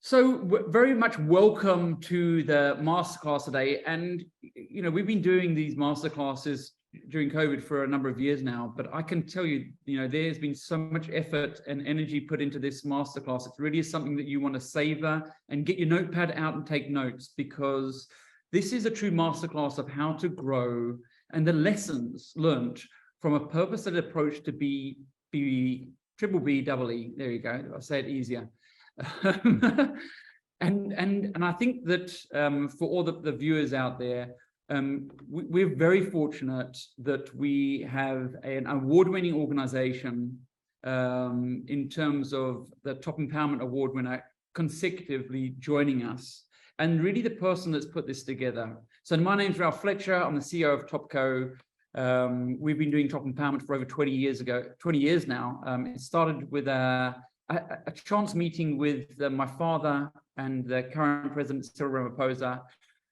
So very much welcome to the masterclass today. And, we've been doing these masterclasses during COVID for a number of years now, but I can tell you, there's been so much effort and energy put into this masterclass. It really is something that you want to savor and get your notepad out and take notes, because this is a true masterclass of how to grow and the lessons learned from a purpose-led approach to B-BBEE. There you go. I'll say it easier. and I think that for all the viewers out there, we're very fortunate that we have an award-winning organization in terms of the Top Empowerment Award winner consecutively joining us, and really the person that's put this together. So my name's Ralph Fletcher. I'm the CEO of Topco. We've been doing Top Empowerment for over 20 years now. It started with a chance meeting with my father and the current president, Cyril Ramaphosa,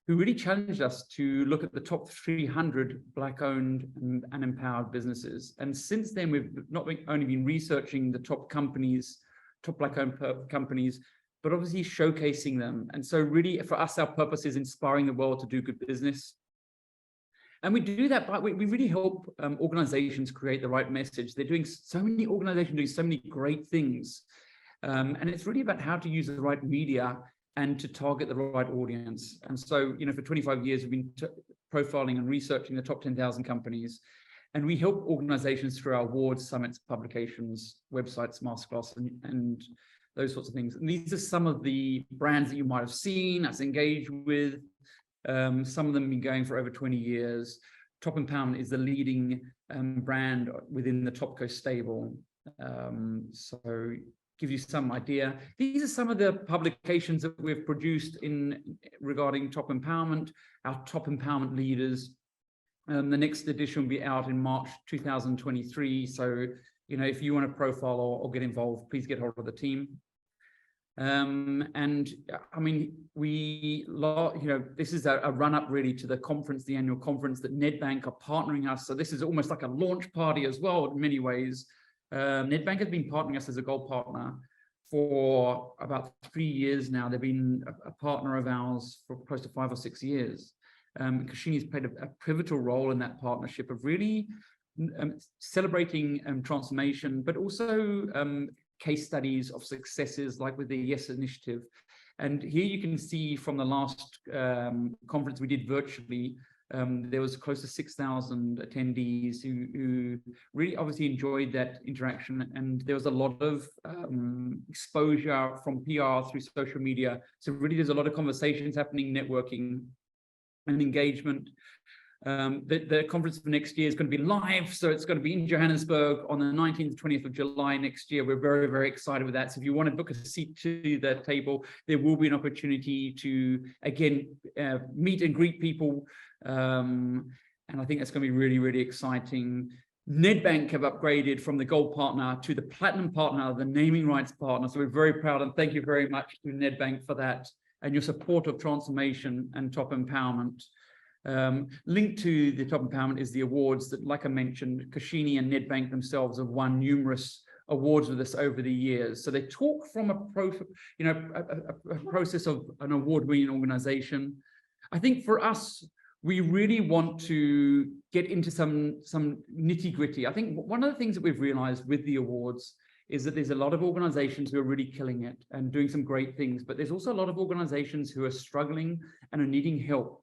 who really challenged us to look at the top 300 Black-owned and empowered businesses. And since then, we've not only been researching the top companies, top Black-owned companies, but obviously showcasing them. And so really, for us, our purpose is inspiring the world to do good business. And we do that by, we really help organizations create the right message. They're doing so many organizations doing so many great things. And it's really about how to use the right media and to target the right audience. And so, for 25 years, we've been profiling and researching the top 10,000 companies. And we help organizations through our awards, summits, publications, websites, masterclass, and those sorts of things. And these are some of the brands that you might have seen us engage with. Some of them have been going for over 20 years. Top Empowerment is the leading brand within the Topco stable. So give you some idea. These are some of the publications that we've produced regarding Top Empowerment, our Top Empowerment leaders. The next edition will be out in March 2023. So, if you want to profile or get involved, please get hold of the team. And I mean, this is a run-up really to the conference, the annual conference that Nedbank are partnering us. So this is almost like a launch party as well in many ways. Nedbank has been partnering us as a gold partner for about 3 years now. They've been a partner of ours for close to 5 or 6 years. Kershini's played a pivotal role in that partnership of really celebrating transformation, but also case studies of successes like with the Yes Initiative. And here you can see from the last conference we did virtually, there was close to 6,000 attendees who really obviously enjoyed that interaction. And there was a lot of exposure from PR through social media. So really there's a lot of conversations happening, networking and engagement. The conference for next year is going to be live, so it's going to be in Johannesburg on the 19th, 20th of July next year. We're very, very excited with that. So if you want to book a seat to the table, there will be an opportunity to, again, meet and greet people. And I think that's going to be really, really exciting. Nedbank have upgraded from the gold partner to the platinum partner, the naming rights partner. So we're very proud, and thank you very much to Nedbank for that and your support of transformation and Top Empowerment. Linked to the Top Empowerment is the awards that, like I mentioned, Kershini and Nedbank themselves have won numerous awards with us over the years. So they talk from a process of an award-winning organization. I think for us, we really want to get into some nitty-gritty. I think one of the things that we've realized with the awards is that there's a lot of organizations who are really killing it and doing some great things, but there's also a lot of organizations who are struggling and are needing help.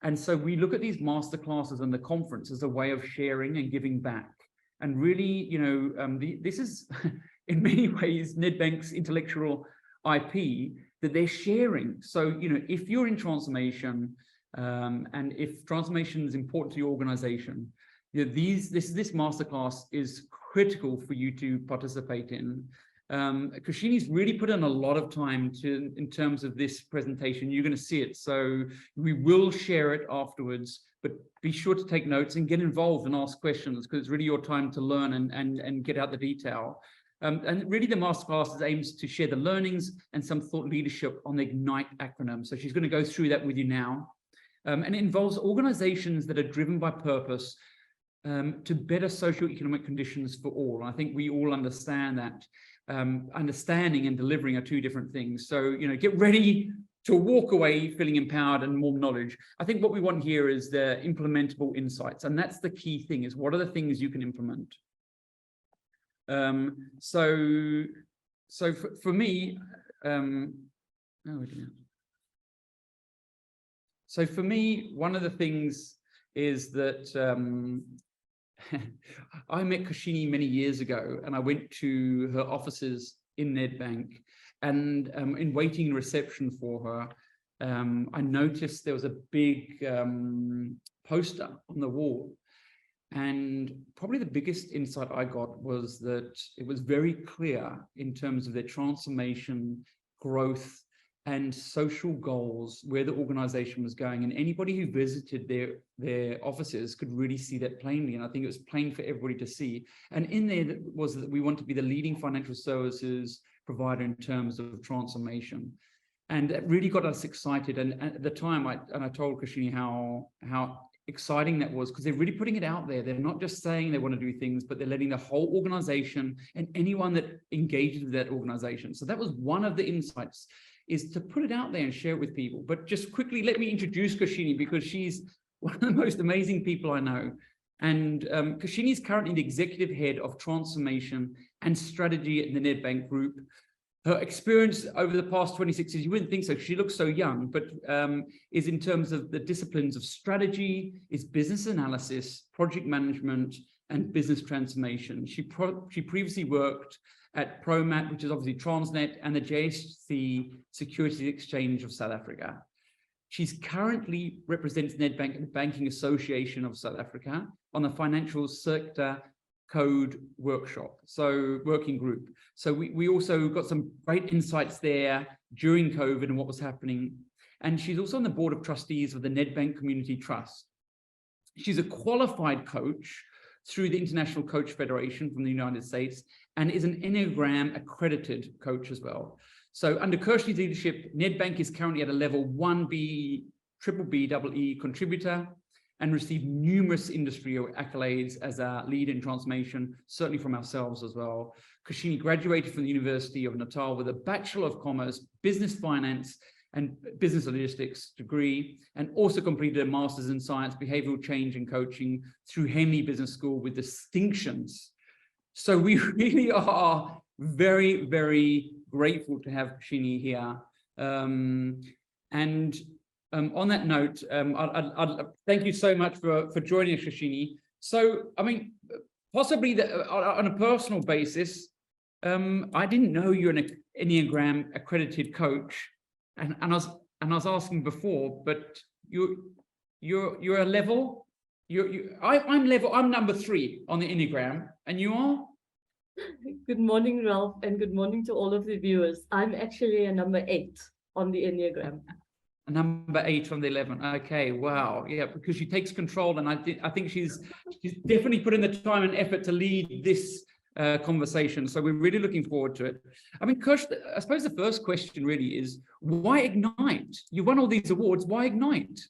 And so we look at these masterclasses and the conference as a way of sharing and giving back. And really, this is in many ways Nedbank's intellectual IP that they're sharing. So, if you're in transformation and if transformation is important to your organization, this masterclass is critical for you to participate in. Kershini's really put in a lot of time in terms of this presentation. You're going to see it. So we will share it afterwards, but be sure to take notes and get involved and ask questions, because it's really your time to learn and get out the detail. And really the masterclass aims to share the learnings and some thought leadership on the IGNITE acronym. So she's going to go through that with you now. And it involves organizations that are driven by purpose to better socio-economic conditions for all. And I think we all understand that. understanding and delivering are two different things. So, you know, get ready to walk away feeling empowered and more knowledge. I think what we want here is the implementable insights. And that's the key thing, is what are the things you can implement? So for me, so for me, one of the things is that I met Kershini many years ago, and I went to her offices in Nedbank, and in waiting reception for her, I noticed there was a big poster on the wall. And probably the biggest insight I got was that it was very clear in terms of their transformation, growth, and social goals, where the organization was going. And anybody who visited their offices could really see that plainly. And I think it was plain for everybody to see. And in there was that we want to be the leading financial services provider in terms of transformation. And it really got us excited. And at the time, I told Kershini how exciting that was, because they're really putting it out there. They're not just saying they want to do things, but they're letting the whole organization and anyone that engages with that organization. So that was one of the insights, is to put it out there and share it with people. But just quickly, let me introduce Kershini, because she's one of the most amazing people I know. And Kershini is currently the executive head of transformation and strategy in the Nedbank Group. Her experience over the past 26 years, you wouldn't think so, she looks so young, but is in terms of the disciplines of strategy, is business analysis, project management, and business transformation. She previously worked at ProMat, which is obviously Transnet, and the JSE Securities Exchange of South Africa. She's currently represents Nedbank and the Banking Association of South Africa on the Financial Sector Code Workshop, so working group. So we also got some great insights there during COVID and what was happening. And she's also on the board of trustees of the Nedbank Community Trust. She's a qualified coach through the International Coach Federation from the United States, and is an Enneagram accredited coach as well. So under Kershini's leadership, Nedbank is currently at a level 1B, BBBEE contributor, and received numerous industry accolades as a lead in transformation, certainly from ourselves as well. Kershini graduated from the University of Natal with a Bachelor of Commerce, Business Finance, and Business Logistics degree, and also completed a Master's in Science, Behavioral Change and Coaching through Henley Business School with distinctions. So we really are very, very grateful to have Kershini here. On that note, I'd thank you so much for joining us, Kershini. So, I mean, possibly on a personal basis, I didn't know you're an Enneagram accredited coach, and I was asking before, but you're a level. I'm number 3 on the Enneagram, and you are? Good morning, Ralph, and good morning to all of the viewers. I'm actually a number 8 on the Enneagram. A number 8 from the 11. Okay, wow, yeah, because she takes control, and I think she's definitely put in the time and effort to lead this conversation. So we're really looking forward to it. I mean, Kersh, I suppose the first question really is, why Ignite? You won all these awards. Why Ignite?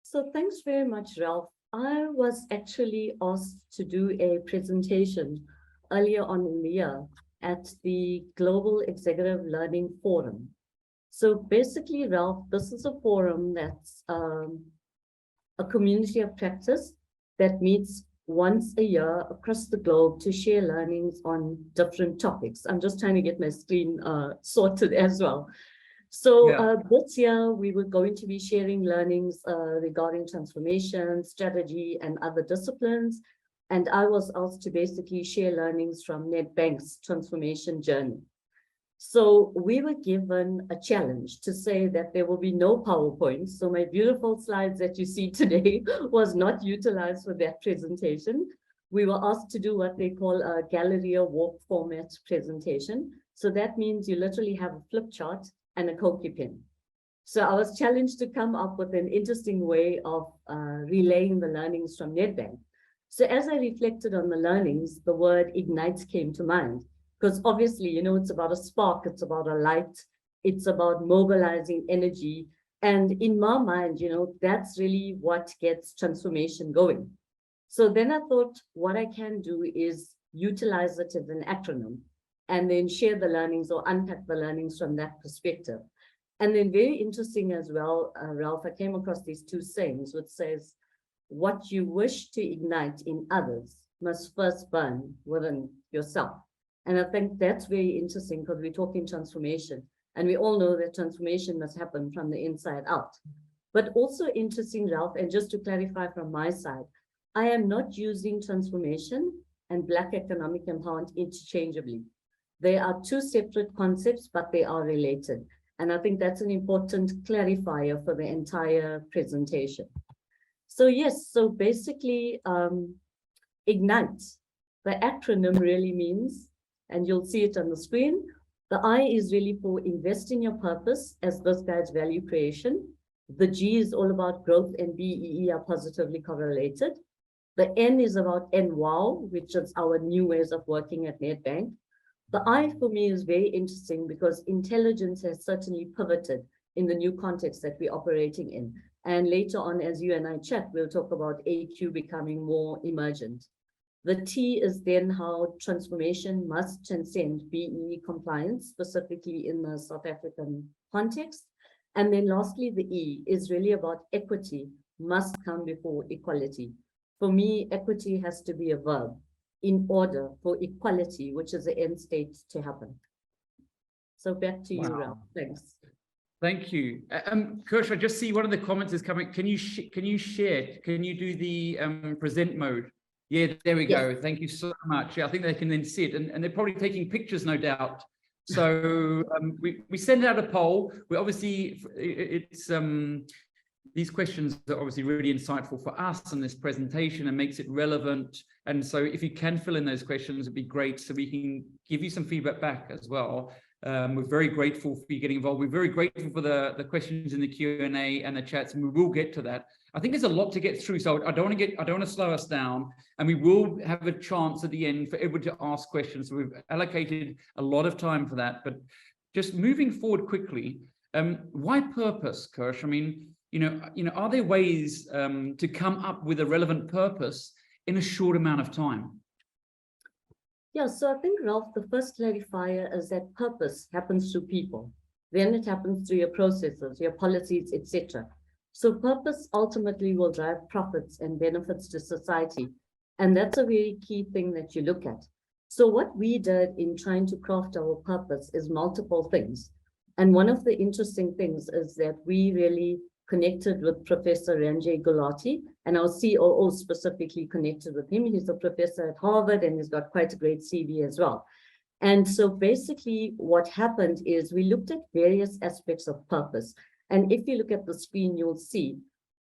So thanks very much, Ralph. I was actually asked to do a presentation earlier on in the year at the Global Executive Learning Forum. So basically, Ralph, this is a forum that's a community of practice that meets once a year across the globe to share learnings on different topics. I'm just trying to get my screen sorted as well. So this year, we were going to be sharing learnings regarding transformation, strategy, and other disciplines. And I was asked to basically share learnings from Nedbank's transformation journey. So we were given a challenge to say that there will be no PowerPoints. So my beautiful slides that you see today was not utilized for that presentation. We were asked to do what they call a gallery or walk format presentation. So that means you literally have a flip chart and a Koki pen. So I was challenged to come up with an interesting way of relaying the learnings from Nedbank. So as I reflected on the learnings, the word Ignite came to mind, because obviously, you know, it's about a spark, it's about a light, it's about mobilizing energy. And in my mind, you know, that's really what gets transformation going. So then I thought what I can do is utilize it as an acronym, and then share the learnings or unpack the learnings from that perspective. And then very interesting as well, Ralph, I came across these two sayings, which says, what you wish to ignite in others must first burn within yourself. And I think that's very interesting because we're talking transformation, and we all know that transformation must happen from the inside out. But also interesting, Ralph, and just to clarify from my side, I am not using transformation and Black economic empowerment interchangeably. They are two separate concepts, but they are related. And I think that's an important clarifier for the entire presentation. So yes, so basically, ignite, the acronym really means, and you'll see it on the screen, the I is really for invest in your purpose as this guides value creation. The G is all about growth, and B-BBEE are positively correlated. The N is about N-Wow, which is our new ways of working at Nedbank. The I for me is very interesting because intelligence has certainly pivoted in the new context that we're operating in. And later on, as you and I chat, we'll talk about AQ becoming more emergent. The T is then how transformation must transcend BEE compliance, specifically in the South African context. And then lastly, the E is really about equity must come before equality. For me, equity has to be a verb in order for equality, which is the end state, to happen. So back to you, Ralph. Thanks. Thank you. Kersh, I just see one of the comments is coming. Can you share? Can you do the present mode? Yeah, there we go. Thank you so much. Yeah, I think they can then see it, and they're probably taking pictures, no doubt. So we send out a poll. We obviously, these questions are obviously really insightful for us in this presentation and makes it relevant. And so if you can fill in those questions, it'd be great so we can give you some feedback back as well. We're very grateful for you getting involved. We're very grateful for the questions in the Q&A and the chats, and we will get to that. I think there's a lot to get through, so I don't want to slow us down, and we will have a chance at the end for everyone to ask questions. So we've allocated a lot of time for that. But just moving forward quickly, why purpose, Kersh? I mean, are there ways to come up with a relevant purpose in a short amount of time? Yeah, so I think, Ralph, the first clarifier is that purpose happens through people. Then it happens through your processes, your policies, etc. So purpose ultimately will drive profits and benefits to society. And that's a very key thing that you look at. So what we did in trying to craft our purpose is multiple things. And one of the interesting things is that we really connected with Professor Ranjay Gulati, and our COO specifically connected with him. He's a professor at Harvard, and he's got quite a great CV as well. And so basically what happened is we looked at various aspects of purpose. And if you look at the screen, you'll see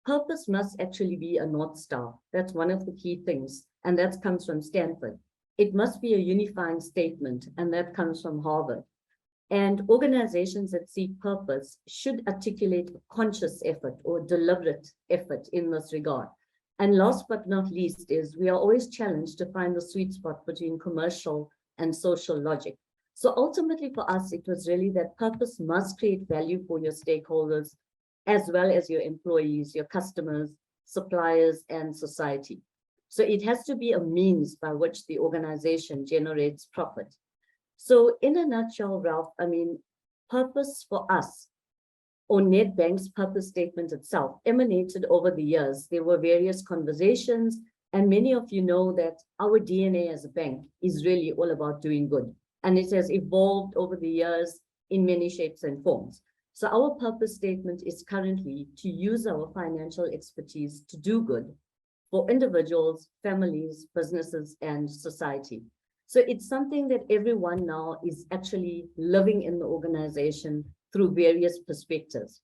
purpose must actually be a North Star. That's one of the key things, and that comes from Stanford. It must be a unifying statement, and that comes from Harvard. And organizations that seek purpose should articulate a conscious effort or deliberate effort in this regard. And last but not least is we are always challenged to find the sweet spot between commercial and social logic. So ultimately for us, it was really that purpose must create value for your stakeholders, as well as your employees, your customers, suppliers, and society. So it has to be a means by which the organization generates profit. So in a nutshell, Ralph, I mean, purpose for us, or Nedbank's purpose statement itself, emanated over the years. There were various conversations, and many of you know that our DNA as a bank is really all about doing good. And it has evolved over the years in many shapes and forms. So our purpose statement is currently to use our financial expertise to do good for individuals, families, businesses, and society. So it's something that everyone now is actually living in the organization through various perspectives.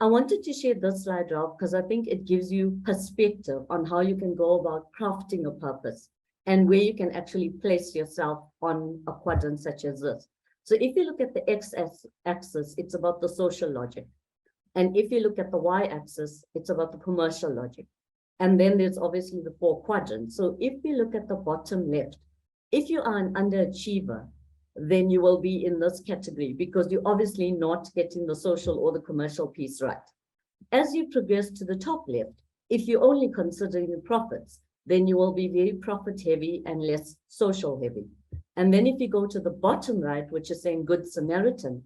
I wanted to share this slide, Ralph, because I think it gives you perspective on how you can go about crafting a purpose and where you can actually place yourself on a quadrant such as this. So if you look at the x-axis, it's about the social logic. And if you look at the y-axis, it's about the commercial logic. And then there's obviously the 4 quadrants. So if you look at the bottom left, if you are an underachiever, then you will be in this category because you're obviously not getting the social or the commercial piece right. As you progress to the top left, if you're only considering the profits, then you will be very profit heavy and less social heavy. And then if you go to the bottom right, which is saying Good Samaritan,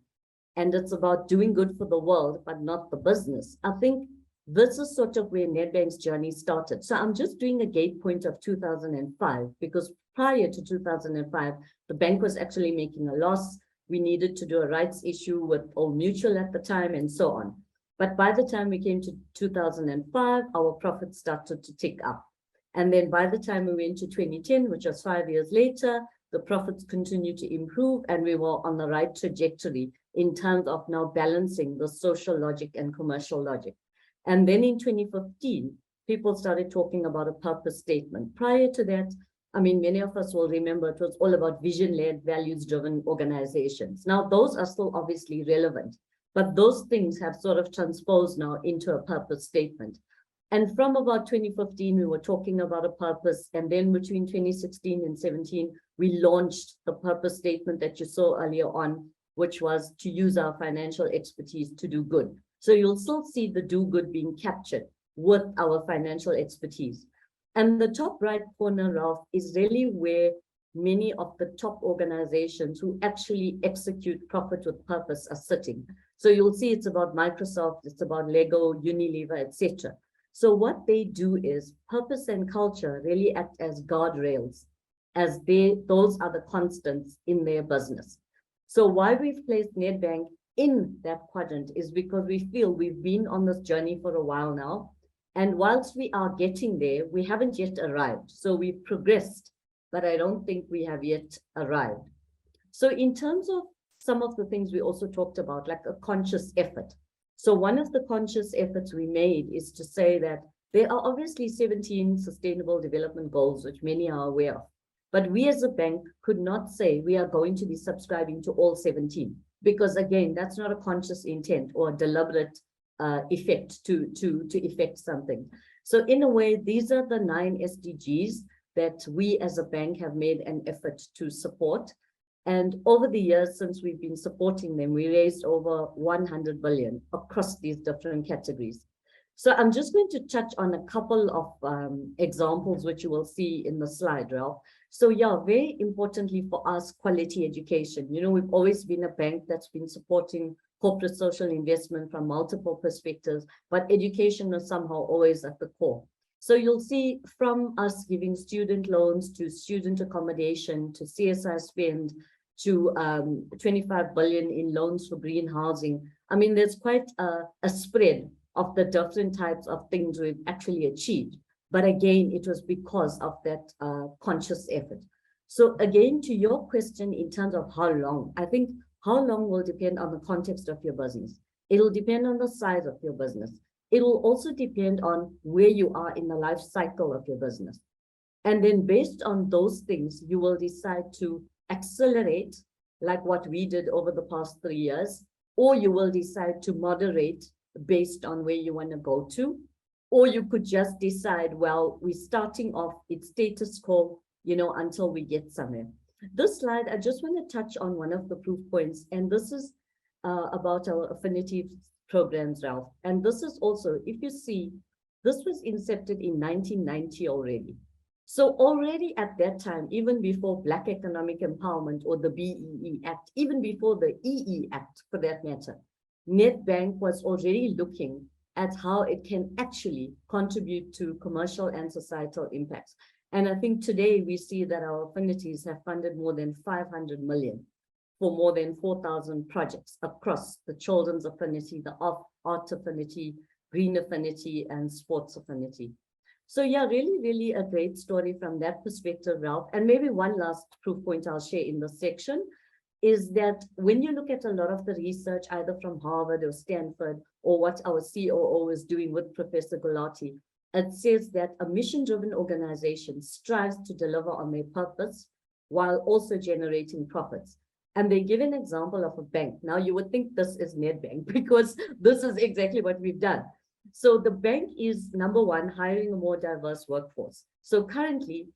and it's about doing good for the world, but not the business. I think this is sort of where Nedbank's journey started. So I'm just doing a gate point of 2005, because prior to 2005, the bank was actually making a loss. We needed to do a rights issue with Old Mutual at the time and so on. But by the time we came to 2005, our profits started to tick up. And then by the time we went to 2010, which was 5 years later, the profits continued to improve and we were on the right trajectory in terms of now balancing the social logic and commercial logic. And then in 2015, people started talking about a purpose statement. Prior to that, I mean, many of us will remember it was all about vision-led, values-driven organizations. Now, those are still obviously relevant, but those things have sort of transposed now into a purpose statement. And from about 2015, we were talking about a purpose. And then between 2016 and 17, we launched the purpose statement that you saw earlier on, which was to use our financial expertise to do good. So you'll still see the do good being captured with our financial expertise. And the top right corner, Ralph, is really where many of the top organizations who actually execute profit with purpose are sitting. So you'll see it's about Microsoft, it's about Lego, Unilever, etc. So what they do is purpose and culture really act as guardrails, as those are the constants in their business. So why we've placed Nedbank in that quadrant is because we feel we've been on this journey for a while now. And whilst we are getting there, we haven't yet arrived. So we've progressed, but I don't think we have yet arrived. So in terms of some of the things we also talked about, like a conscious effort. So one of the conscious efforts we made is to say that there are obviously 17 sustainable development goals, which many are aware of. But we as a bank could not say we are going to be subscribing to all 17, because again, that's not a conscious intent or a deliberate effect to effect something. So in a way, these are the 9 SDGs that we as a bank have made an effort to support. And over the years, since we've been supporting them, we raised over 100 billion across these different categories. So I'm just going to touch on a couple of examples, which you will see in the slide, Ralph. So yeah, very importantly for us, quality education. You know, we've always been a bank that's been supporting corporate social investment from multiple perspectives, but education is somehow always at the core. So you'll see from us giving student loans to student accommodation, to CSI spend, to 25 billion in loans for green housing. I mean, there's quite a spread of the different types of things we've actually achieved. But again, it was because of that conscious effort. So again, to your question in terms of how long, I think how long will depend on the context of your business. It'll depend on the size of your business. It will also depend on where you are in the life cycle of your business. And then based on those things, you will decide to accelerate, like what we did over the past 3 years, or you will decide to moderate based on where you want to go to, or you could just decide, well, we're starting off, it's status quo, you know, until we get somewhere. This slide, I just want to touch on one of the proof points, and this is about our affinity programs, Ralph. And this is also, if you see, this was incepted in 1990 already. So already at that time, even before Black Economic Empowerment or the B-BBEE Act, even before the EE Act for that matter, Nedbank was already looking at how it can actually contribute to commercial and societal impacts. And I think today we see that our affinities have funded more than 500 million for more than 4,000 projects across the children's affinity, the art affinity, green affinity, and sports affinity. So yeah, really, really a great story from that perspective, Ralph. And maybe one last proof point I'll share in this section is that when you look at a lot of the research, either from Harvard or Stanford, or what our COO is doing with Professor Gulati, it says that a mission-driven organization strives to deliver on their purpose while also generating profits. And they give an example of a bank. Now you would think this is Nedbank because this is exactly what we've done. So the bank is, number one, hiring a more diverse workforce. So currently,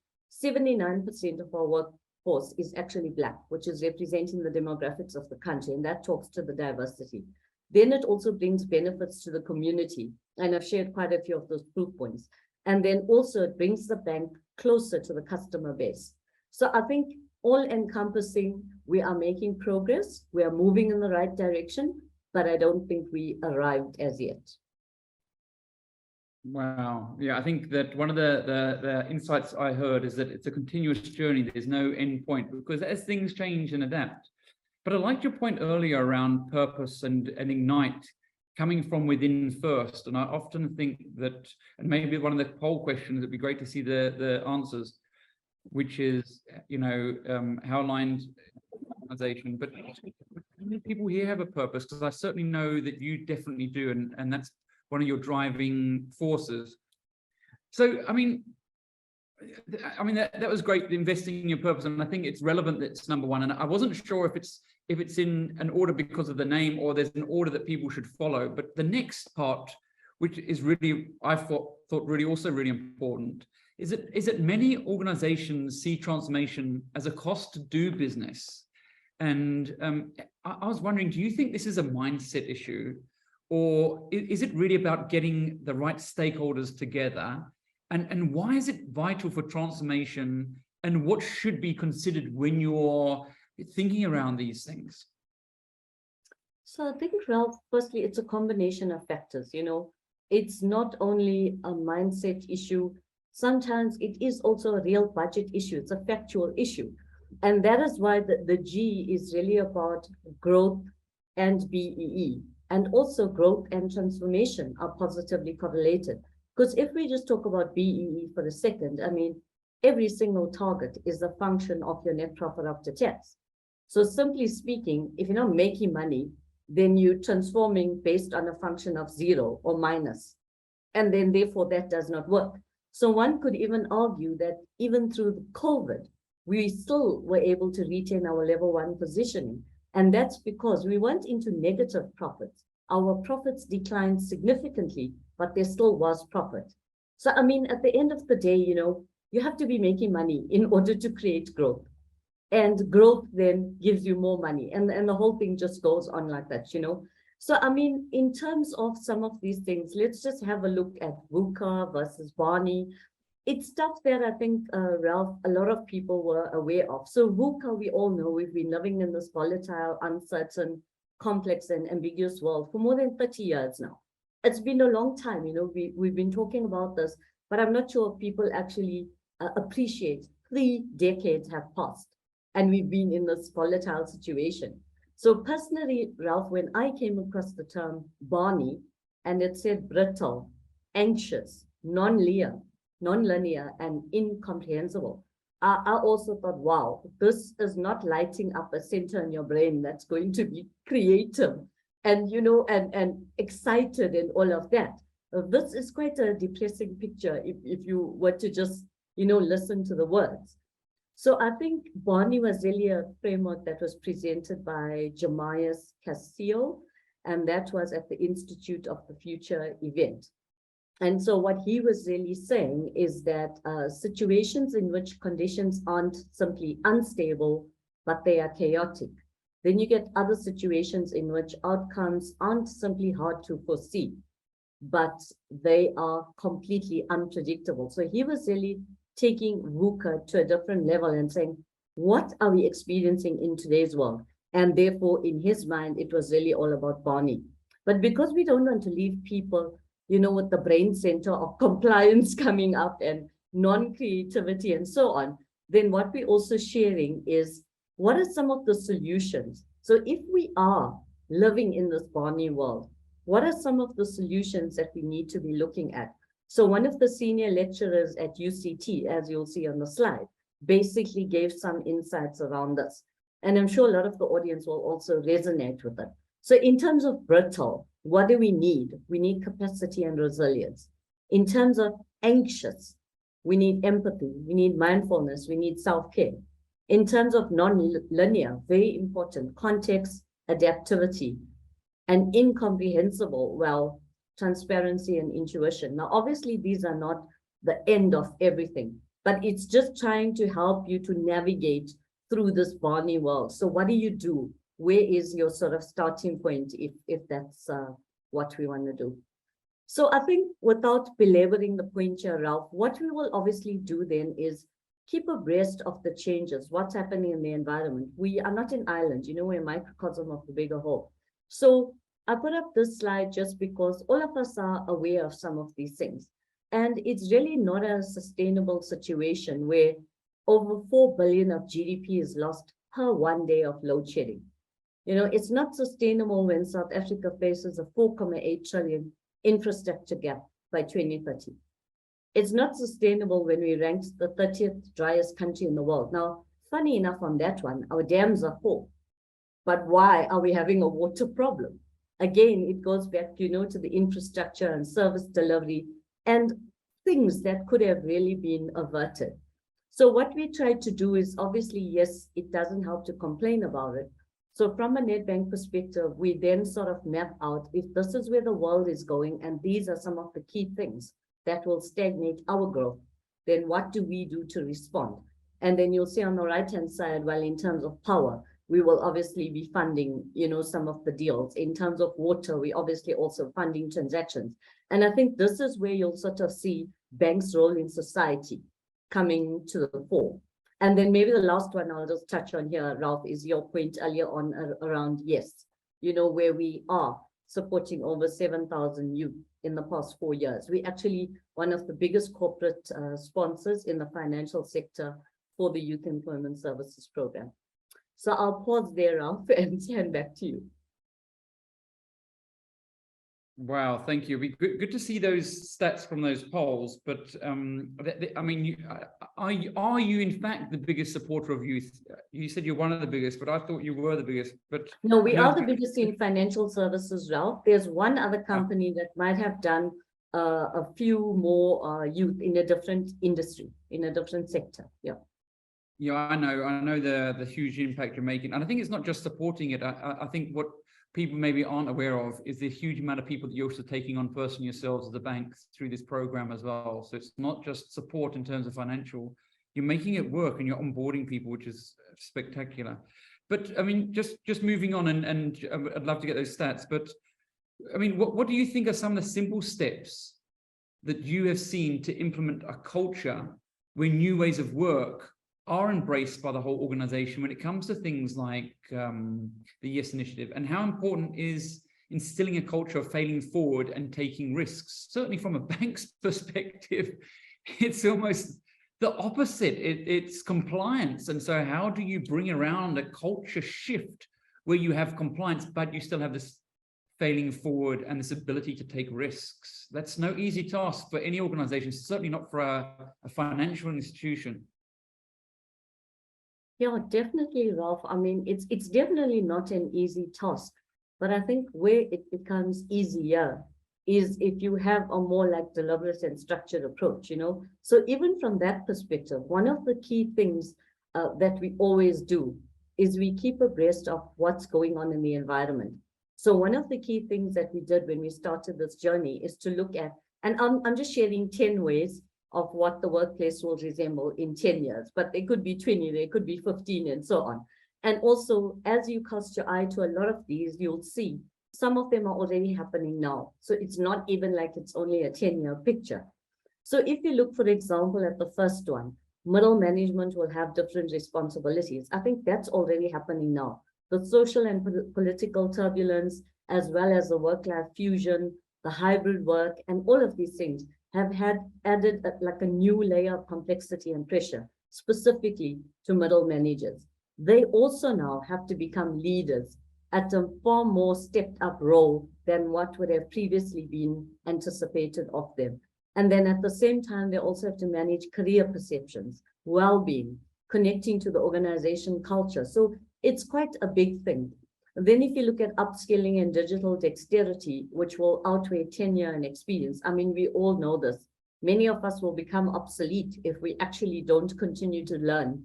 79% of our workforce is actually Black, which is representing the demographics of the country, and that talks to the diversity. Then it also brings benefits to the community, and I've shared quite a few of those proof points. And then also it brings the bank closer to the customer base. So I think all encompassing, we are making progress. We are moving in the right direction, but I don't think we arrived as yet. Wow. Yeah, I think that one of the insights I heard is that it's a continuous journey. There's no end point, because as things change and adapt. But I liked your point earlier around purpose and ignite coming from within first. And I often think that, and maybe one of the poll questions, it'd be great to see the answers, which is, how aligned organization, but how many people here have a purpose? Because I certainly know that you definitely do, and that's one of your driving forces. So, I mean, that was great, investing in your purpose, and I think it's relevant that it's number one. And I wasn't sure if it's in an order because of the name, or there's an order that people should follow. But the next part, which is really, I thought really also really important, is that many organizations see transformation as a cost to do business. And I was wondering, do you think this is a mindset issue, or is it really about getting the right stakeholders together? And why is it vital for transformation, and what should be considered when you're thinking around these things? So I think, Ralph, firstly, it's a combination of factors. It's not only a mindset issue. Sometimes it is also a real budget issue. It's a factual issue. And that is why the G is really about growth and BEE. And also growth and transformation are positively correlated. Because if we just talk about BEE for a second, I mean, every single target is a function of your net profit after tax. So simply speaking, if you're not making money, then you're transforming based on a function of 0 or minus. And then therefore that does not work. So one could even argue that even through COVID, we still were able to retain our level 1 positioning. And that's because we went into negative profits. Our profits declined significantly, but there still was profit. So, I mean, at the end of the day, you have to be making money in order to create growth. And growth then gives you more money. And the whole thing just goes on like that, So, I mean, in terms of some of these things, let's just have a look at VUCA versus Barney. It's stuff that I think, Ralph, a lot of people were aware of. So VUCA, we all know, we've been living in this volatile, uncertain, complex and ambiguous world for more than 30 years now. It's been a long time, we've been talking about this, but I'm not sure if people actually appreciate 3 decades have passed and we've been in this volatile situation. So personally, Ralph, when I came across the term Barney, and it said brittle, anxious, non-linear, and incomprehensible, I also thought, wow, this is not lighting up a center in your brain that's going to be creative and, and excited and all of that. This is quite a depressing picture if you were to just, listen to the words. So I think Barney was really a framework that was presented by Jamias Castillo, and that was at the Institute of the Future event. And so what he was really saying is that situations in which conditions aren't simply unstable, but they are chaotic. Then you get other situations in which outcomes aren't simply hard to foresee, but they are completely unpredictable. So he was really taking VUCA to a different level and saying, what are we experiencing in today's world? And therefore, in his mind, it was really all about Barney. But because we don't want to leave people with the brain center of compliance coming up and non-creativity and so on, then what we're also sharing is what are some of the solutions? So if we are living in this Barney world, what are some of the solutions that we need to be looking at? So one of the senior lecturers at UCT, as you'll see on the slide, basically gave some insights around this. And I'm sure a lot of the audience will also resonate with it. So in terms of brittle, what do we need? We need capacity and resilience. In terms of anxious, we need empathy, we need mindfulness, we need self-care. In terms of non-linear, very important, context, adaptivity, and incomprehensible, well, transparency and intuition. Now, obviously, these are not the end of everything, but it's just trying to help you to navigate through this Barney world. So what do you do? Where is your sort of starting point if that's what we want to do? So I think without belaboring the point here, Ralph, what we will obviously do then is keep abreast of the changes, what's happening in the environment. We are not an island, we're a microcosm of the bigger whole. So I put up this slide just because all of us are aware of some of these things. And it's really not a sustainable situation where over 4 billion of GDP is lost per 1 day of load shedding. It's not sustainable when South Africa faces a 4.8 trillion infrastructure gap by 2030. It's not sustainable when we ranked the 30th driest country in the world. Now, funny enough on that one, our dams are full. But why are we having a water problem? Again, it goes back, to the infrastructure and service delivery and things that could have really been averted. So what we tried to do is obviously, yes, it doesn't help to complain about it. So from a Nedbank perspective, we then sort of map out if this is where the world is going, and these are some of the key things that will stagnate our growth, then what do we do to respond? And then you'll see on the right-hand side, well, in terms of power, we will obviously be funding, some of the deals. In terms of water, we obviously also funding transactions. And I think this is where you'll sort of see banks' role in society coming to the fore. And then maybe the last one I'll just touch on here, Ralph, is your point earlier on around, yes, where we are supporting over 7,000 youth in the past 4 years. We're actually one of the biggest corporate sponsors in the financial sector for the Youth Employment Services Program. So I'll pause there, Ralph, and hand back to you. Wow, thank you. It'd be good to see those stats from those polls. But I mean, are you in fact the biggest supporter of youth? You said you're one of the biggest, but I thought you were the biggest. But no, we are the biggest in financial services, Ralph. There's one other company that might have done a few more youth in a different industry, in a different sector. Yeah. Yeah, I know the huge impact you're making, and I think it's not just supporting it. I think what people maybe aren't aware of is the huge amount of people that you're also taking on personally yourselves as a bank through this program as well. So it's not just support in terms of financial, you're making it work and you're onboarding people, which is spectacular. But I mean, just moving on, and I'd love to get those stats, but I mean, what do you think are some of the simple steps that you have seen to implement a culture where new ways of work are embraced by the whole organization when it comes to things like the YES initiative? And how important is instilling a culture of failing forward and taking risks? Certainly from a bank's perspective, it's almost the opposite. It's compliance. And so how do you bring around a culture shift where you have compliance, but you still have this failing forward and this ability to take risks? That's no easy task for any organization, certainly not for a financial institution. Yeah, definitely, Ralph. I mean, it's definitely not an easy task, but I think where it becomes easier is if you have a more like deliberate and structured approach, So even from that perspective, one of the key things that we always do is we keep abreast of what's going on in the environment. So one of the key things that we did when we started this journey is to look at, and I'm just sharing 10 ways of what the workplace will resemble in 10 years, but they could be 20, they could be 15, and so on. And also, as you cast your eye to a lot of these, you'll see some of them are already happening now. So it's not even like it's only a 10-year picture. So if you look, for example, at the first one, middle management will have different responsibilities. I think that's already happening now. The social and political turbulence, as well as the work-life fusion, the hybrid work, and all of these things have added like a new layer of complexity and pressure, specifically to middle managers. They also now have to become leaders at a far more stepped up role than what would have previously been anticipated of them. And then at the same time, they also have to manage career perceptions, well-being, connecting to the organization culture. So it's quite a big thing. Then if you look at upskilling and digital dexterity, which will outweigh tenure and experience, I mean, we all know this. Many of us will become obsolete if we actually don't continue to learn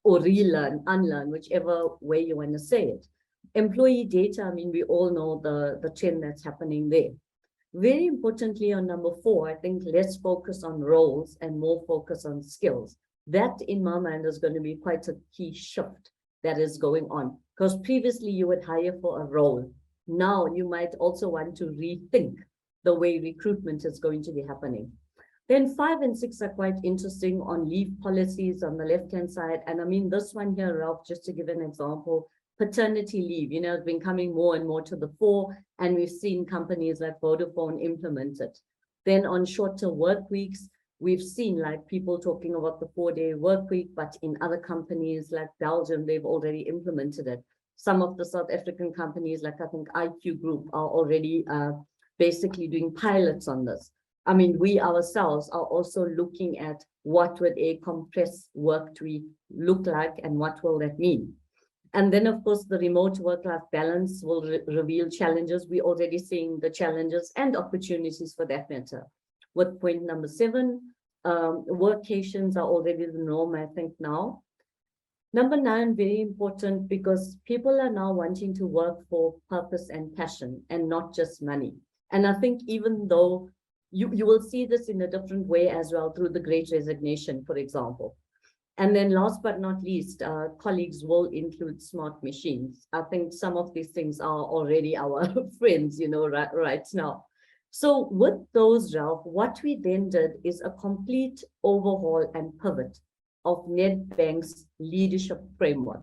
or relearn, unlearn, whichever way you want to say it. Employee data, I mean, we all know the trend that's happening there. Very importantly, on number 4, I think less focus on roles and more focus on skills. That, in my mind, is going to be quite a key shift that is going on. Because previously you would hire for a role. Now you might also want to rethink the way recruitment is going to be happening. Then 5 and 6 are quite interesting on leave policies on the left-hand side. And I mean, this one here, Ralph, just to give an example, paternity leave, has been coming more and more to the fore, and we've seen companies like Vodafone implement it. Then on shorter work weeks, we've seen like people talking about the 4-day work week, but in other companies like Belgium, they've already implemented it. Some of the South African companies, like I think IQ Group, are already basically doing pilots on this. I mean, we ourselves are also looking at what would a compressed work week look like and what will that mean. And then, of course, the remote work-life balance will reveal challenges. We're already seeing the challenges and opportunities for that matter. With point number 7, workations are already the norm, I think, now. Number 9, very important, because people are now wanting to work for purpose and passion and not just money. And I think even though you will see this in a different way as well through the Great Resignation, for example. And then last but not least, colleagues will include smart machines. I think some of these things are already our friends, right now. So with those, Ralph, what we then did is a complete overhaul and pivot of Nedbank's leadership framework.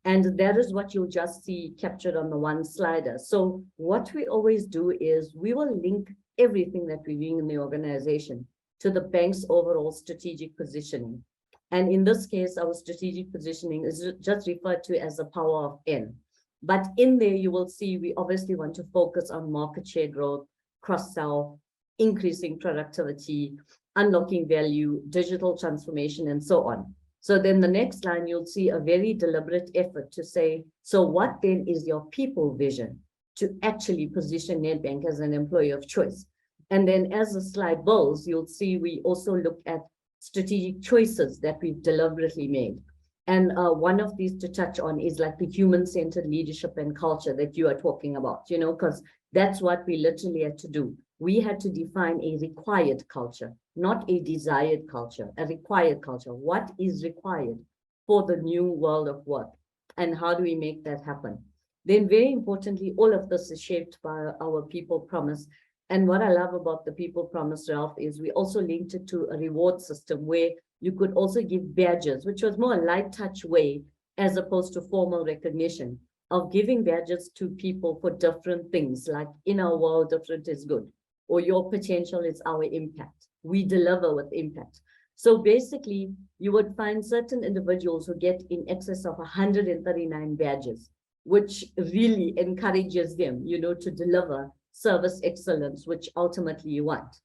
And that is what you'll just see captured on the one slider. So what we always do is we will link everything that we're doing in the organization to the bank's overall strategic positioning. And in this case, our strategic positioning is just referred to as the power of N. But in there, you will see we obviously want to focus on market share growth, cross-sell, increasing productivity, unlocking value, digital transformation, and so on. So then the next line, you'll see a very deliberate effort to say, so what then is your people vision to actually position Nedbank as an employer of choice? And then as the slide builds, you'll see we also look at strategic choices that we've deliberately made. And one of these to touch on is like the human-centered leadership and culture that you are talking about, because that's what we literally had to do. We had to define a required culture, not a desired culture, a required culture. What is required for the new world of work? And how do we make that happen? Then very importantly, all of this is shaped by our people promise. And what I love about the people promise, Ralph, is we also linked it to a reward system where you could also give badges, which was more a light touch way, as opposed to formal recognition of giving badges to people for different things, like in our world, different is good, or your potential is our impact. We deliver with impact. So basically, you would find certain individuals who get in excess of 139 badges, which really encourages them, to deliver service excellence, which ultimately you want.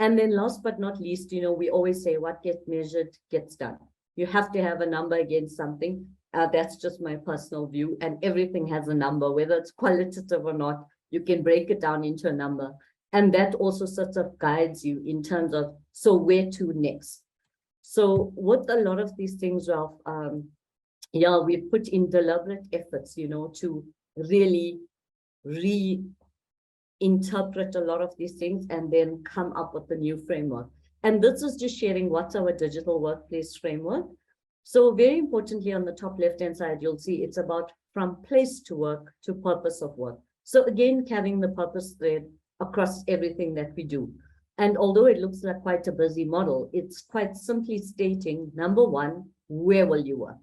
And then last but not least, we always say what gets measured gets done. You have to have a number against something. That's just my personal view. And everything has a number, whether it's qualitative or not, you can break it down into a number. And that also sort of guides you in terms of, so where to next? So with a lot of these things, Ralph, we put in deliberate efforts, to really reinterpret a lot of these things and then come up with a new framework. And this is just sharing what's our digital workplace framework. So very importantly, on the top left-hand side, you'll see it's about from place to work to purpose of work. So again, carrying the purpose thread across everything that we do. And although it looks like quite a busy model, it's quite simply stating, number 1, where will you work?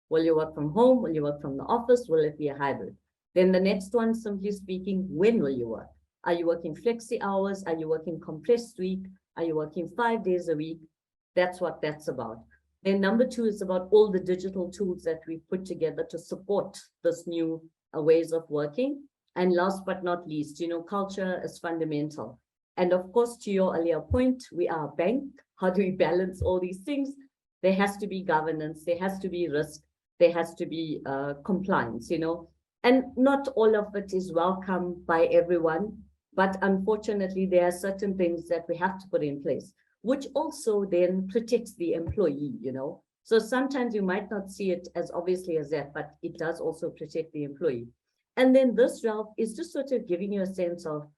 Will you work from home? Will you work from the office? Will it be a hybrid? Then the next one, simply speaking, when will you work? Are you working flexi hours? Are you working compressed week? Are you working 5 days a week? That's what that's about. Then number 2 is about all the digital tools that we've put together to support this new ways of working. And last but not least, culture is fundamental. And of course, to your earlier point, we are a bank. How do we balance all these things? There has to be governance, there has to be risk, there has to be compliance, and not all of it is welcome by everyone. But unfortunately, there are certain things that we have to put in place, which also then protects the employee, So sometimes you might not see it as obviously as that, but it does also protect the employee. And then this, Ralph, is just sort of giving you a sense of,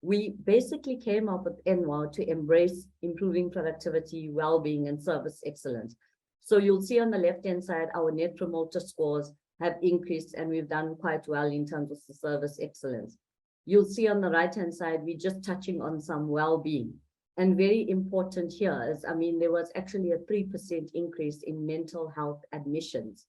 we basically came up with NWOW to embrace improving productivity, well-being, and service excellence. So you'll see on the left-hand side, our net promoter scores have increased, and we've done quite well in terms of the service excellence. you'll see on the right-hand side, we're just touching on some well-being. And very important here is, I mean, there was actually a 3% increase in mental health admissions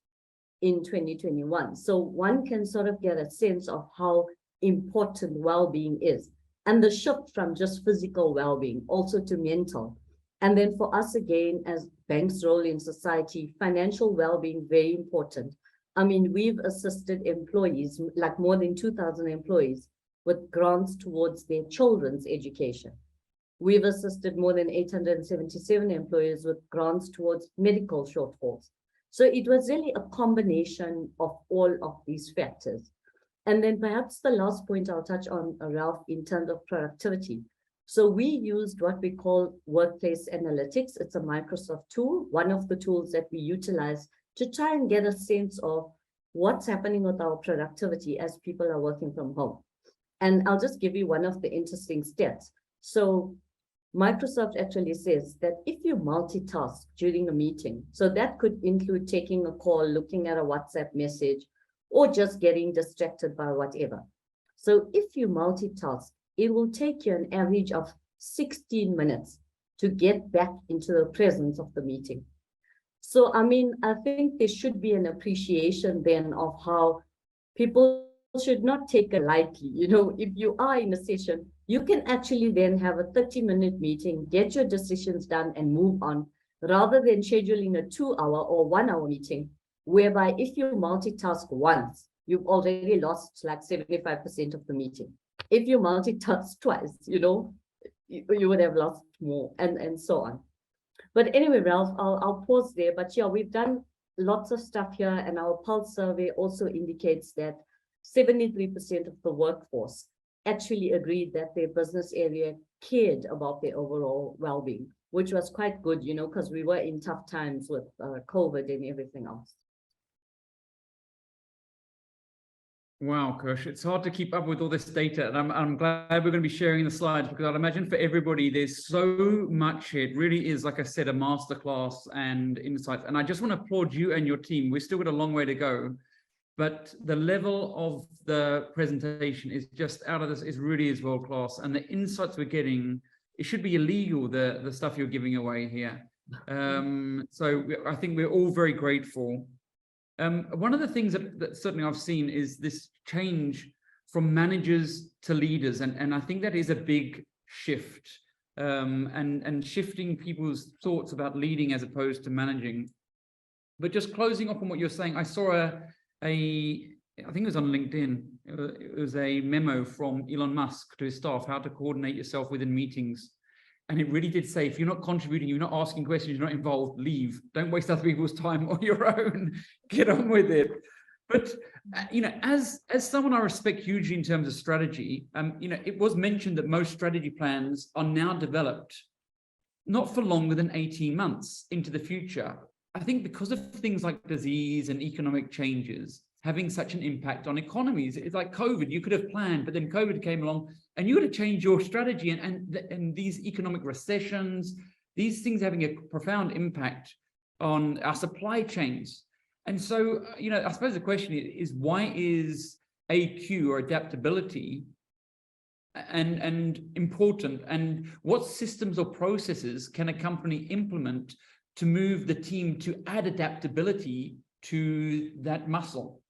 in 2021. So one can sort of get a sense of how important well-being is, and the shift from just physical well-being also to mental. And then for us again, as banks' role in society, financial well-being, very important. I mean, we've assisted employees, like more than 2,000 employees, with grants towards their children's education. We've assisted more than 877 employers with grants towards medical shortfalls. So it was really a combination of all of these factors. And then perhaps the last point I'll touch on, Ralph, in terms of productivity. So we used what we call workplace analytics. It's a Microsoft tool, one of the tools that we utilize to try and get a sense of what's happening with our productivity as people are working from home. And I'll just give you one of the interesting stats. So Microsoft actually says that if you multitask during a meeting, so that could include taking a call, looking at a WhatsApp message, or just getting distracted by whatever. So if you multitask, it will take you an average of 16 minutes to get back into the presence of the meeting. So, I mean, I think there should be an appreciation then of how people should not take it lightly. You know, if you are in a session, you can actually then have a 30-minute meeting, get your decisions done and move on, rather than scheduling a 2-hour or 1-hour meeting, whereby if you multitask once, you've already lost like 75% of the meeting. If you multitask twice, you know, you would have lost more, and so on. But anyway, Ralph, I'll pause there. But yeah, we've done lots of stuff here, and our pulse survey also indicates that 73% of the workforce actually agreed that their business area cared about their overall well-being, which was quite good, you know, because we were in tough times with COVID and everything else. Wow, Kersh, it's hard to keep up with all this data, and I'm glad we're going to be sharing the slides, because I'd imagine for everybody, there's so much here. It really is, like I said, a masterclass and insights. And I just want to applaud you and your team. We've still got a long way to go, but the level of the presentation is just out of this, is really is world class. And the insights we're getting, it should be illegal, the stuff you're giving away here. So I think we're all very grateful. One of the things that certainly I've seen is this change from managers to leaders. And I think that is a big shift, and shifting people's thoughts about leading as opposed to managing. But just closing off on what you're saying, I saw I think it was on LinkedIn. It was a memo from Elon Musk to his staff, how to coordinate yourself within meetings. And it really did say, if you're not contributing, you're not asking questions, you're not involved, leave. Don't waste other people's time or your own. Get on with it. But, you know, as someone I respect hugely in terms of strategy, you know, it was mentioned that most strategy plans are now developed not for longer than 18 months into the future. I think because of things like disease and economic changes having such an impact on economies. It's like COVID, you could have planned, but then COVID came along and you had to change your strategy, and these economic recessions, these things having a profound impact on our supply chains. And so, you know, I suppose the question is why is AQ or adaptability and important, and what systems or processes can a company implement to move the team to add adaptability to that muscle?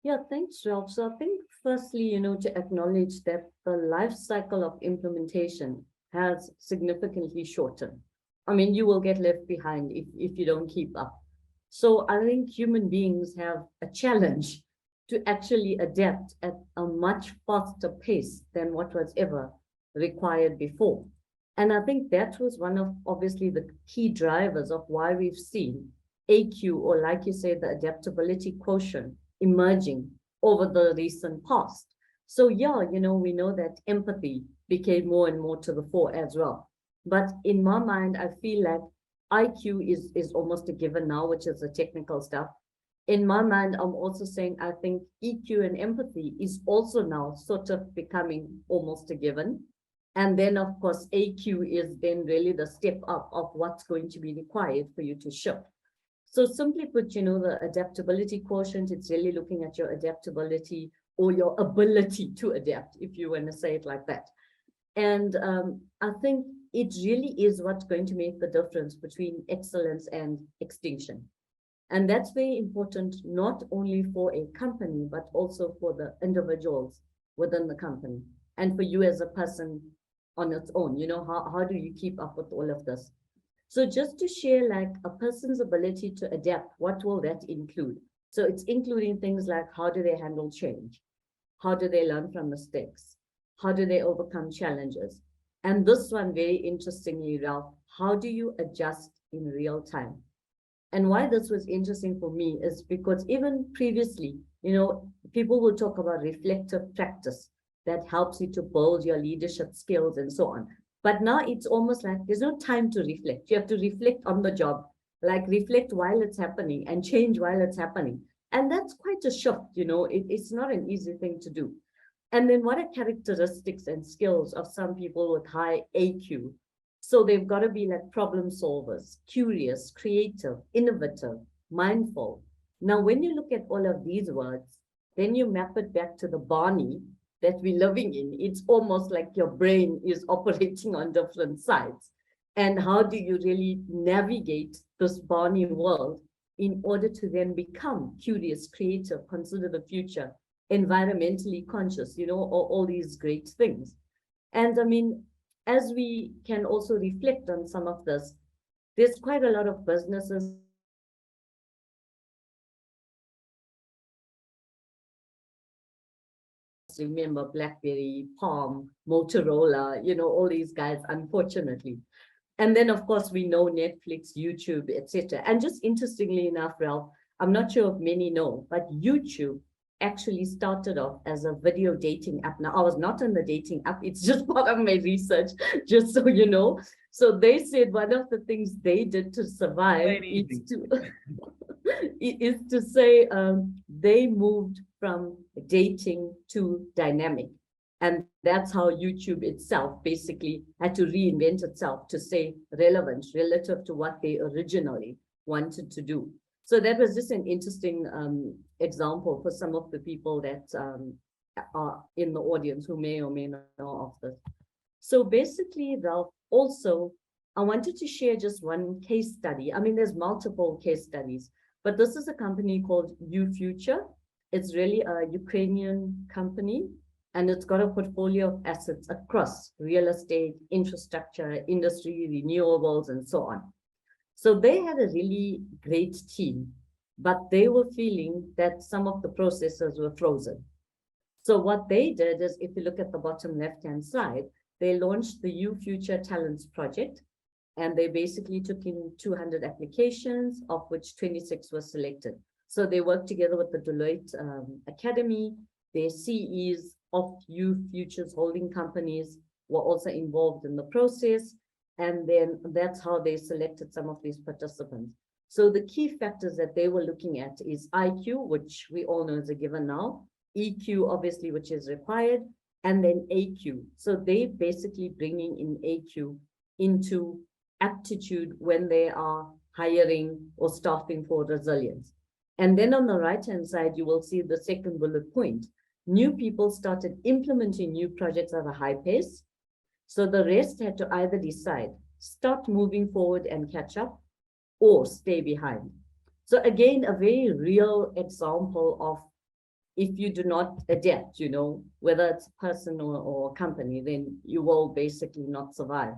Yeah, thanks, Ralph. So I think firstly, you know, to acknowledge that the life cycle of implementation has significantly shortened. I mean, you will get left behind if you don't keep up. So I think human beings have a challenge to actually adapt at a much faster pace than what was ever required before. And I think that was one of obviously the key drivers of why we've seen AQ, or like you say, the adaptability quotient, emerging over the recent past. So yeah, you know, we know that empathy became more and more to the fore as well. But in my mind, I feel like IQ is almost a given now, which is the technical stuff. In my mind, I'm also saying I think EQ and empathy is also now sort of becoming almost a given. And then, of course, AQ is then really the step up of what's going to be required for you to shift. So simply put, you know, the adaptability quotient, it's really looking at your adaptability or your ability to adapt, if you want to say it like that. And I think it really is what's going to make the difference between excellence and extinction. And that's very important, not only for a company, but also for the individuals within the company and for you as a person on its own. You know, how do you keep up with all of this? So just to share, like, a person's ability to adapt, what will that include? So it's including things like, how do they handle change? How do they learn from mistakes? How do they overcome challenges? And this one, very interestingly, Ralph, how do you adjust in real time? And why this was interesting for me is because even previously, you know, people will talk about reflective practice that helps you to build your leadership skills and so on. But now it's almost like there's no time to reflect. You have to reflect on the job, like reflect while it's happening and change while it's happening. And that's quite a shift, you know, it's not an easy thing to do. And then what are characteristics and skills of some people with high AQ? So they've got to be like problem solvers, curious, creative, innovative, mindful. Now, when you look at all of these words, then you map it back to the Barney that we're living in. It's almost like your brain is operating on different sides. And how do you really navigate this Barney world in order to then become curious, creative, consider the future, environmentally conscious, you know, all these great things. And I mean, as we can also reflect on some of this, there's quite a lot of businesses remember BlackBerry, Palm, Motorola, you know, all these guys, unfortunately. And then, of course, we know Netflix, YouTube, etc. And just interestingly enough, Ralph, I'm not sure if many know, but YouTube actually started off as a video dating app. Now, I was not on the dating app. It's just part of my research, just so you know. So they said one of the things they did to survive is to say they moved from dating to dynamic. And that's how YouTube itself basically had to reinvent itself to stay relevant relative to what they originally wanted to do. So that was just an interesting example for some of the people that are in the audience who may or may not know of this. So basically, Ralph, also, I wanted to share just one case study. I mean, there's multiple case studies, but this is a company called UFuture. It's really a Ukrainian company, and it's got a portfolio of assets across real estate, infrastructure, industry, renewables, and so on. So they had a really great team, but they were feeling that some of the processes were frozen. So what they did is, if you look at the bottom left-hand side, they launched the UFuture Talents Project, and they basically took in 200 applications, of which 26 were selected. So they worked together with the Deloitte Academy. Their CEs of UFuture's holding companies were also involved in the process. And then that's how they selected some of these participants. So the key factors that they were looking at is IQ, which we all know is a given now, EQ, obviously, which is required, and then AQ. So they basically bringing in AQ into aptitude when they are hiring or staffing for resilience. And then on the right-hand side, you will see the second bullet point. New people started implementing new projects at a high pace. So the rest had to either decide, start moving forward and catch up, or stay behind. So again, a very real example of if you do not adapt, you know, whether it's a person or a company, then you will basically not survive.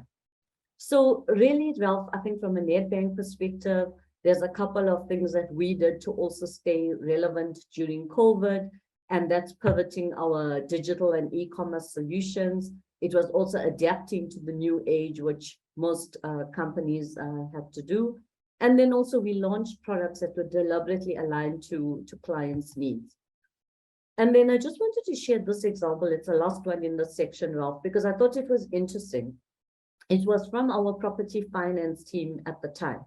So really, Ralph, I think from a Nedbank perspective, there's a couple of things that we did to also stay relevant during COVID, and that's pivoting our digital and e-commerce solutions. It was also adapting to the new age, which most companies had to do. And then also we launched products that were deliberately aligned to clients' needs. And then I just wanted to share this example. It's the last one in this section, Ralph, because I thought it was interesting. It was from our property finance team at the time.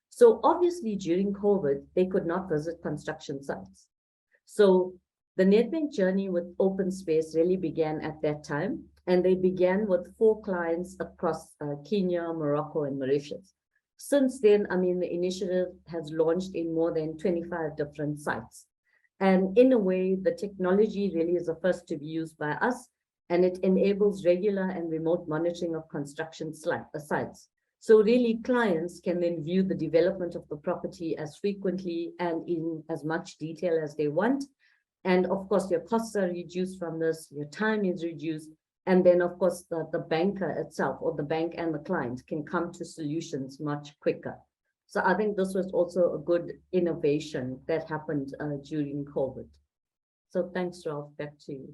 So obviously during COVID, they could not visit construction sites. So the Nedbank journey with open space really began at that time. And they began with 4 clients across Kenya, Morocco, and Mauritius. Since then, I mean, the initiative has launched in more than 25 different sites. And in a way, the technology really is the first to be used by us, and it enables regular and remote monitoring of construction sites. So really clients can then view the development of the property as frequently and in as much detail as they want. And of course, your costs are reduced from this, your time is reduced. And then of course, the banker itself or the bank and the client can come to solutions much quicker. So I think this was also a good innovation that happened during COVID. So thanks, Ralph, back to you.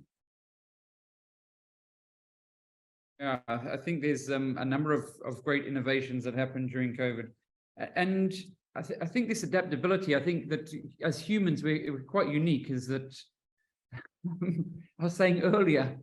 Yeah, I think there's a number of great innovations that happened during COVID. And I think this adaptability, I think that as humans, we're quite unique, is that I was saying earlier,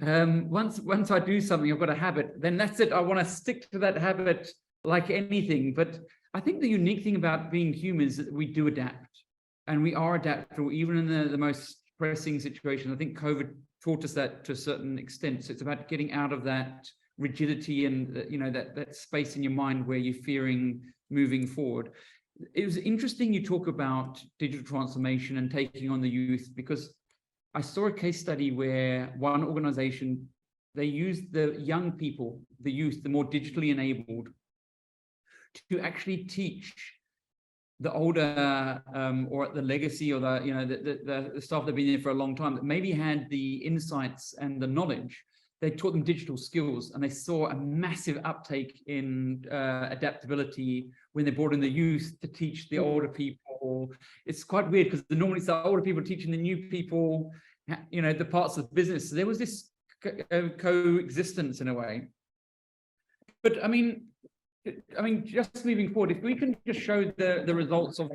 once I do something, I've got a habit, then that's it. I want to stick to that habit like anything. But I think the unique thing about being human is that we do adapt, and we are adaptable, even in the most pressing situation. I think COVID taught us that to a certain extent. So it's about getting out of that rigidity and that space in your mind where you're fearing moving forward. It was interesting you talk about digital transformation and taking on the youth, because I saw a case study where one organization, they used the young people, the youth, the more digitally enabled, to actually teach the older or the legacy or the staff that have been there for a long time that maybe had the insights and the knowledge. They taught them digital skills, and they saw a massive uptake in adaptability when they brought in the youth to teach the older people. It's quite weird because normally it's the older people teaching the new people, the parts of the business. So there was this coexistence in a way. But I mean, just moving forward, if we can just show the results of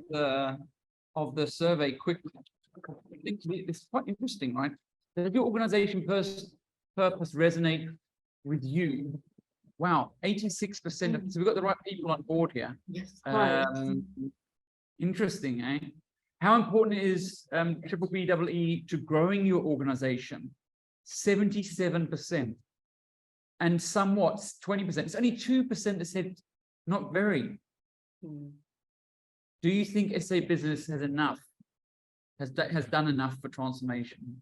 the survey quickly, I think it's quite interesting, right? Does your organization purpose resonate with you? Wow, 86% of, so we've got the right people on board here. Yes. Interesting, eh? How important is B-BBEE to growing your organization? 77%. And somewhat 20%. It's only 2% that said not very. Do you think SA Business has enough, has done enough for transformation?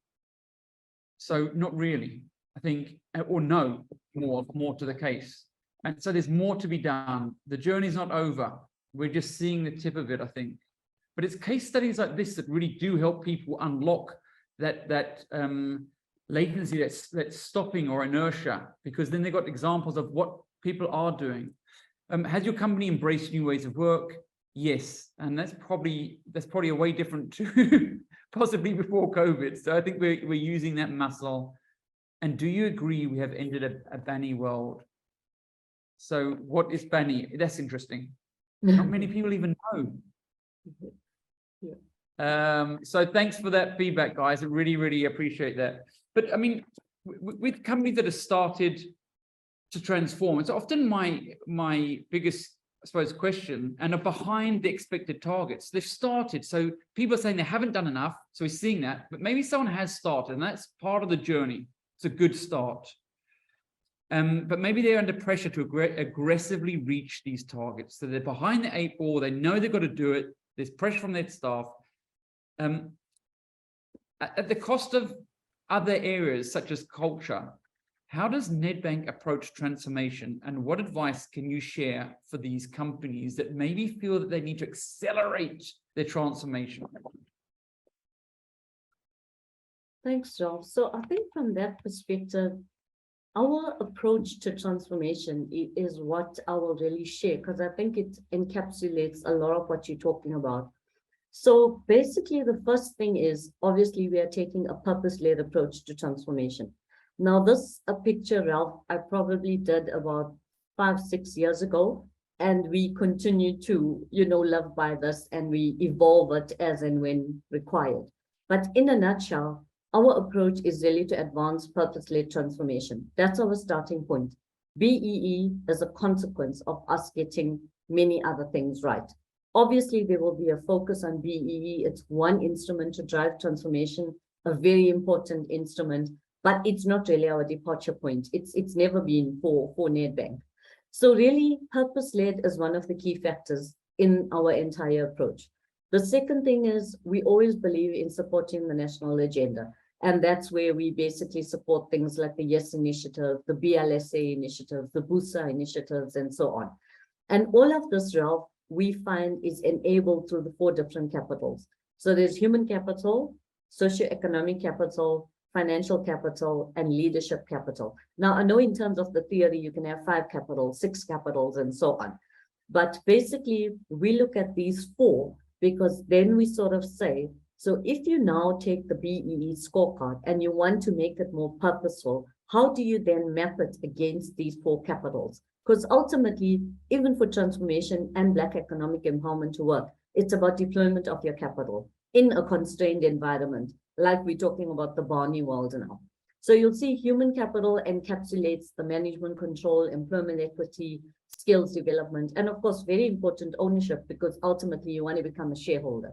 So not really, I think, or no, more to the case. And so there's more to be done. The journey's not over. We're just seeing the tip of it, I think. But it's case studies like this that really do help people unlock that latency that's stopping or inertia, because then they've got examples of what people are doing. Has your company embraced new ways of work? Yes, and that's probably a way different to possibly before COVID. So I think we're using that muscle. And do you agree we have entered a Banny world? So what is Banny? That's interesting. Not many people even know. So thanks for that feedback, guys. I really appreciate that. But I mean, with companies that have started to transform, it's often my biggest, I suppose, question, and are behind the expected targets. They've started, so people are saying they haven't done enough, so we're seeing that, but maybe someone has started, and that's part of the journey. It's a good start. But maybe they're under pressure to aggressively reach these targets. So they're behind the 8 ball, they know they've got to do it, there's pressure from their staff. At the cost of other areas such as culture, how does Nedbank approach transformation, and what advice can you share for these companies that maybe feel that they need to accelerate their transformation? Thanks, Ralph. So I think from that perspective, our approach to transformation is what I will really share, because I think it encapsulates a lot of what you're talking about. So basically, the first thing is, obviously, we are taking a purpose-led approach to transformation. Now, this a picture, Ralph, I probably did about 5-6 years ago, and we continue to, live by this, and we evolve it as and when required. But in a nutshell, our approach is really to advance purpose-led transformation. That's our starting point. BEE is a consequence of us getting many other things right. Obviously, there will be a focus on BEE. It's one instrument to drive transformation, a very important instrument, but it's not really our departure point. It's never been for Nedbank. So really, purpose-led is one of the key factors in our entire approach. The second thing is we always believe in supporting the national agenda. And that's where we basically support things like the YES initiative, the BLSA initiative, the BUSA initiatives, and so on. And all of this, Ralph, we find is enabled through the 4 different capitals. So there's human capital, socio-economic capital, financial capital, and leadership capital. Now, I know in terms of the theory, you can have 5 capitals, 6 capitals, and so on. But basically, we look at these 4 because then we sort of say, so if you now take the BEE scorecard and you want to make it more purposeful, how do you then map it against these 4 capitals? Because ultimately, even for transformation and Black economic empowerment to work, it's about deployment of your capital in a constrained environment, like we're talking about the Barney world now. So you'll see human capital encapsulates the management control, employment equity, skills development, and of course, very important ownership, because ultimately you want to become a shareholder.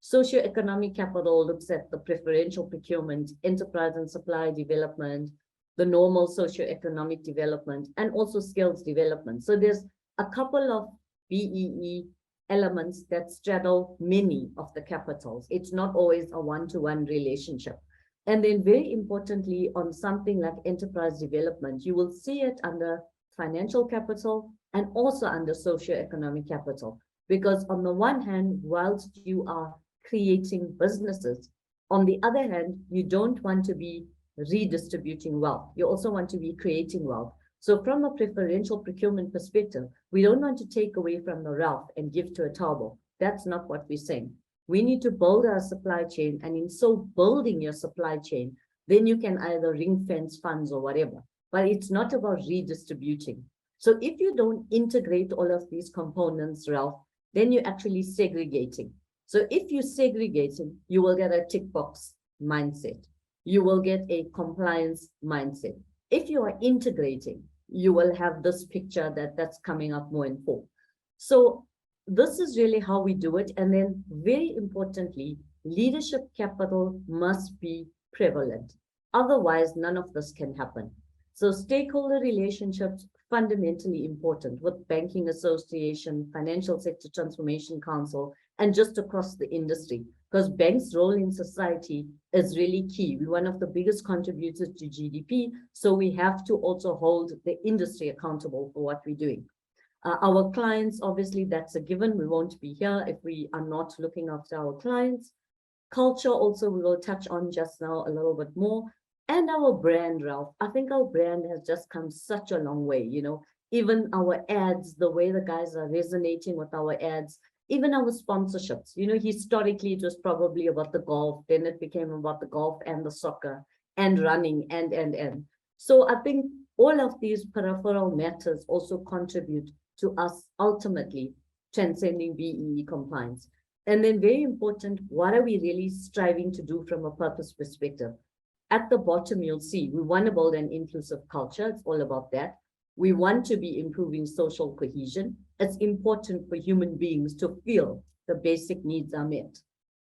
Socio-economic capital looks at the preferential procurement, enterprise and supply development, the normal socio-economic development, and also skills development. So there's a couple of BEE elements that straddle many of the capitals. It's not always a one-to-one relationship. And then very importantly, on something like enterprise development, you will see it under financial capital and also under socio-economic capital. Because on the one hand, whilst you are creating businesses, on the other hand, you don't want to be redistributing wealth. You also want to be creating wealth. So from a preferential procurement perspective, we don't want to take away from the Ralph and give to a Tabo. That's not what we're saying. We need to build our supply chain, and in so building your supply chain, then you can either ring fence funds or whatever, but it's not about redistributing. So if you don't integrate all of these components, Ralph, then you're actually segregating. So if you're segregating, you will get a tick box mindset. You will get a compliance mindset. If you are integrating, you will have this picture that's coming up more in full. So this is really how we do it. And then very importantly, leadership capital must be prevalent. Otherwise, none of this can happen. So stakeholder relationships, fundamentally important with Banking Association, Financial Sector Transformation Council, and just across the industry, because banks' role in society is really key. We're one of the biggest contributors to GDP, so we have to also hold the industry accountable for what we're doing. Our clients, obviously, that's a given. We won't be here if we are not looking after our clients. Culture also, we will touch on just now a little bit more. And our brand, Ralph. I think our brand has just come such a long way, you know, even our ads, the way the guys are resonating with our ads, even our sponsorships. You know, historically, it was probably about the golf, then it became about the golf and the soccer and running and. So I think all of these peripheral matters also contribute to us ultimately transcending BEE compliance. And then very important, what are we really striving to do from a purpose perspective? At the bottom, you'll see we want to build an inclusive culture. It's all about that. We want to be improving social cohesion. It's important for human beings to feel the basic needs are met.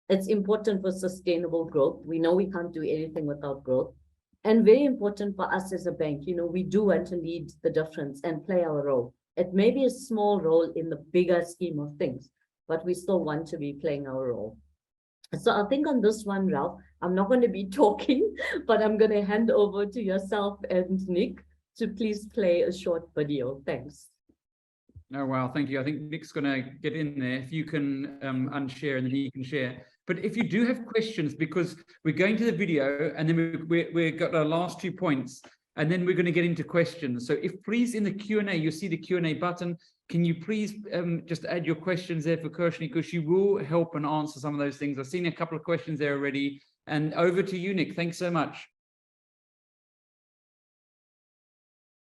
It's important for sustainable growth. We know we can't do anything without growth. And very important for us as a bank, you know, we do want to lead the difference and play our role. It may be a small role in the bigger scheme of things, but we still want to be playing our role. So I think on this one, Ralph, I'm not going to be talking, but I'm going to hand over to yourself and Nick to please play a short video. Thanks. Oh, wow. Thank you. I think Nick's going to get in there. If you can unshare and then he can share. But if you do have questions, because we're going to the video and then we've got our last 2 points, and then we're going to get into questions. So if please in the Q&A, you see the Q&A button, can you please just add your questions there for Kershini, because she will help and answer some of those things. I've seen a couple of questions there already. And over to you, Nick. Thanks so much.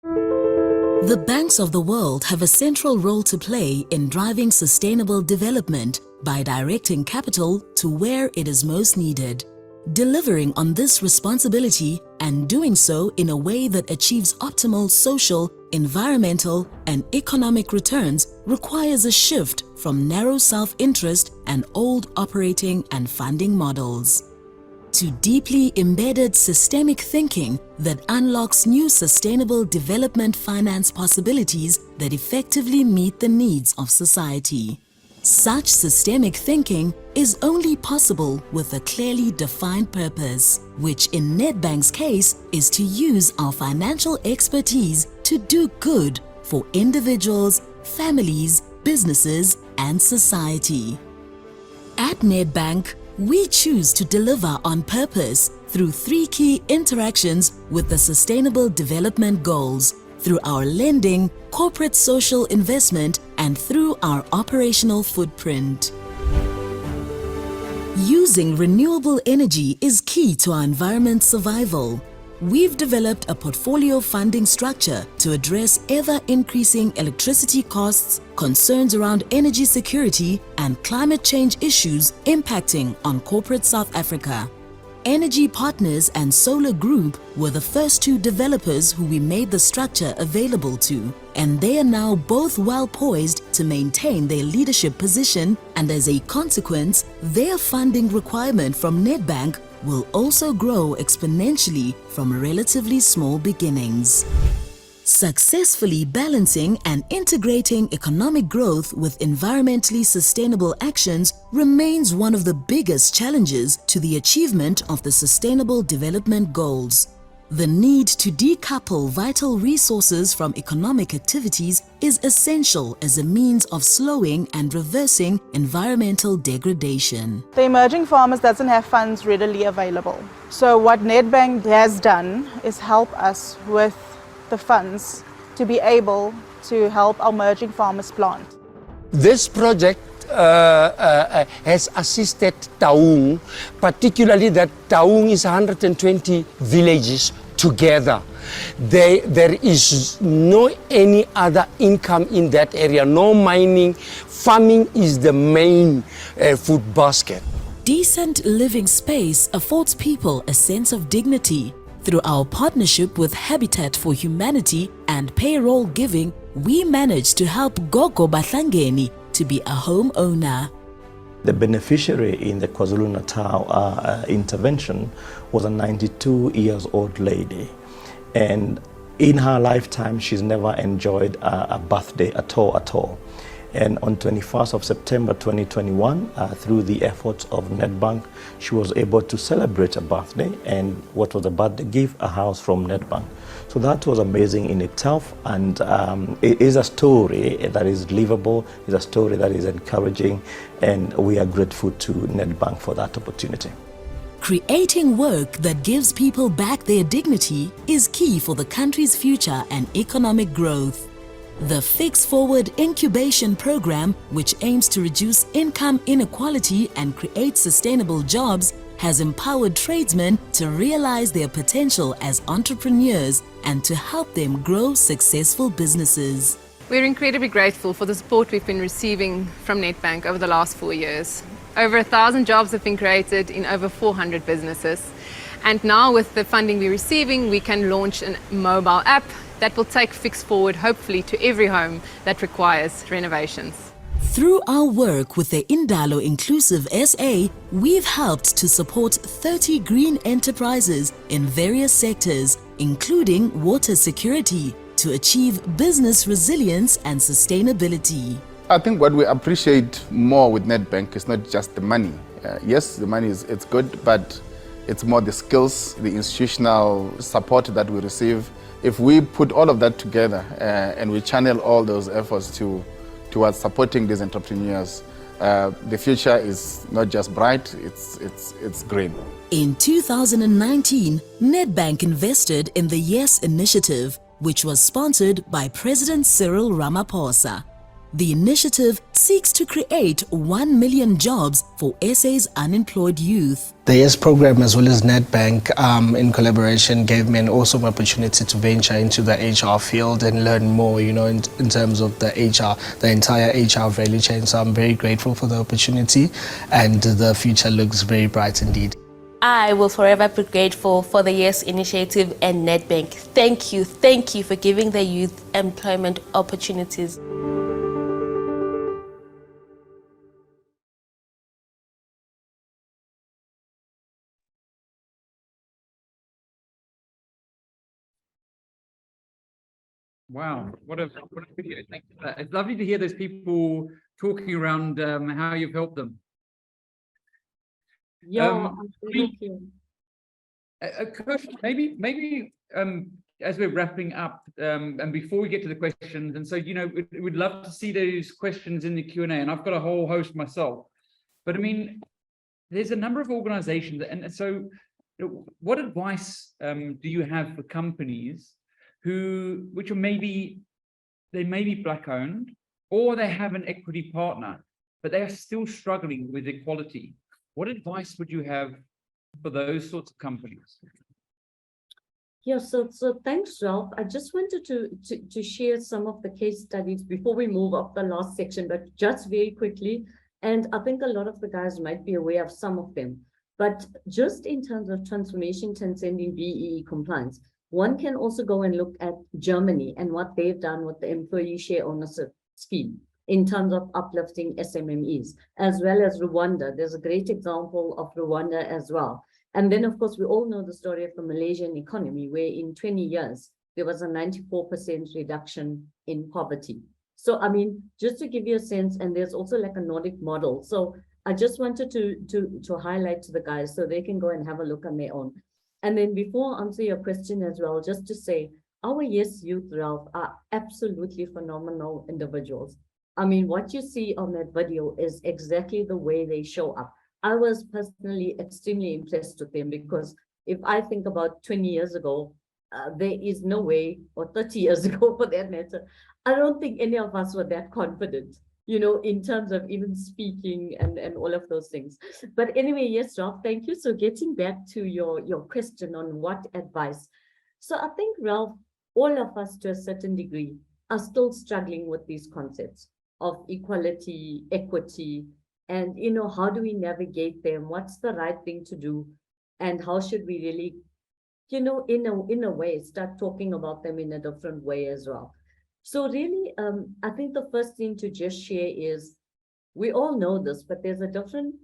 The banks of the world have a central role to play in driving sustainable development by directing capital to where it is most needed. Delivering on this responsibility and doing so in a way that achieves optimal social, environmental, and economic returns requires a shift from narrow self-interest and old operating and funding models to deeply embedded systemic thinking that unlocks new sustainable development finance possibilities that effectively meet the needs of society. Such systemic thinking is only possible with a clearly defined purpose, which in Nedbank's case is to use our financial expertise to do good for individuals, families, businesses, and society. At Nedbank, we choose to deliver on purpose through 3 key interactions with the Sustainable Development Goals, through our lending, corporate social investment, and through our operational footprint. Using renewable energy is key to our environment's survival. We've developed a portfolio funding structure to address ever-increasing electricity costs, concerns around energy security, and climate change issues impacting on corporate South Africa. Energy Partners and Solar Group were the first 2 developers who we made the structure available to, and they are now both well poised to maintain their leadership position, and as a consequence, their funding requirement from Nedbank will also grow exponentially from relatively small beginnings. Successfully balancing and integrating economic growth with environmentally sustainable actions remains one of the biggest challenges to the achievement of the Sustainable Development Goals. The need to decouple vital resources from economic activities is essential as a means of slowing and reversing environmental degradation. The emerging farmers doesn't have funds readily available. So what Nedbank has done is help us with the funds to be able to help our emerging farmers plant. This project has assisted Taung, particularly that Taung is 120 villages together. There is no any other income in that area, no mining. Farming is the main food basket. Decent living space affords people a sense of dignity. Through our partnership with Habitat for Humanity and Payroll Giving, we managed to help Gogo Bahlangeni to be a homeowner. The beneficiary in the KwaZulu-Natal intervention was a 92-year-old lady, and in her lifetime she's never enjoyed a birthday at all. And on 21st of September 2021, through the efforts of Nedbank, she was able to celebrate a birthday. And what was the birthday gift? A house from Nedbank. So that was amazing in itself, and it is a story that is livable, it's a story that is encouraging, and we are grateful to Nedbank for that opportunity. Creating work that gives people back their dignity is key for the country's future and economic growth. The Fix Forward Incubation Program, which aims to reduce income inequality and create sustainable jobs, has empowered tradesmen to realize their potential as entrepreneurs and to help them grow successful businesses. We're incredibly grateful for the support we've been receiving from Nedbank over the last 4 years. Over 1,000 jobs have been created in over 400 businesses. And now with the funding we're receiving, we can launch a mobile app that will take Fix Forward hopefully to every home that requires renovations. Through our work with the Indalo Inclusive SA, we've helped to support 30 green enterprises in various sectors, including water security, to achieve business resilience and sustainability. I think what we appreciate more with Nedbank is not just the money. Yes, the money it's good, but it's more the skills, the institutional support that we receive. If we put all of that together and we channel all those efforts towards supporting these entrepreneurs, the future is not just bright, it's green. In 2019, Nedbank invested in the YES initiative, which was sponsored by President Cyril Ramaphosa. The initiative seeks to create 1 million jobs for SA's unemployed youth. The YES program, as well as Nedbank, in collaboration, gave me an awesome opportunity to venture into the HR field and learn more, in terms of the entire HR value chain. So I'm very grateful for the opportunity, and the future looks very bright indeed. I will forever be grateful for the YES initiative and Nedbank. Thank you for giving the youth employment opportunities. Wow, what a video. Thank you for that. It's lovely to hear those people talking around how you've helped them. Yeah, we- thank you. Kershini, maybe as we're wrapping up, and before we get to the questions, and so, you know, we'd love to see those questions in the Q&A, and I've got a whole host myself. But I mean, there's a number of organizations, and so what advice do you have for companies which are maybe Black owned, or they have an equity partner, but they are still struggling with equality? What advice would you have for those sorts of companies? Yeah, so thanks, Ralph. I just wanted to share some of the case studies before we move up the last section, but just very quickly. And I think a lot of the guys might be aware of some of them. But just in terms of transformation transcending BEE compliance, one can also go and look at Germany and what they've done with the employee share ownership scheme in terms of uplifting SMMEs, as well as Rwanda. There's a great example of Rwanda as well. And then, of course, we all know the story of the Malaysian economy, where in 20 years, there was a 94% reduction in poverty. So, I mean, just to give you a sense, and there's also like a Nordic model. So I just wanted to highlight to the guys so they can go and have a look on their own. And then before I answer your question as well, just to say, our Yes Youth, Ralph, are absolutely phenomenal individuals. I mean, what you see on that video is exactly the way they show up. I was personally extremely impressed with them, because if I think about 20 years ago, there is no way, or 30 years ago for that matter, I don't think any of us were that confident, you know, in terms of even speaking and all of those things. But anyway, yes, Ralph, thank you. So getting back to your question on what advice. So I think, Ralph, all of us to a certain degree are still struggling with these concepts of equality, equity, and, you know, how do we navigate them? What's the right thing to do? And how should we really, you know, in a way, start talking about them in a different way as well? So really, I think the first thing to just share is, we all know this, but there's a difference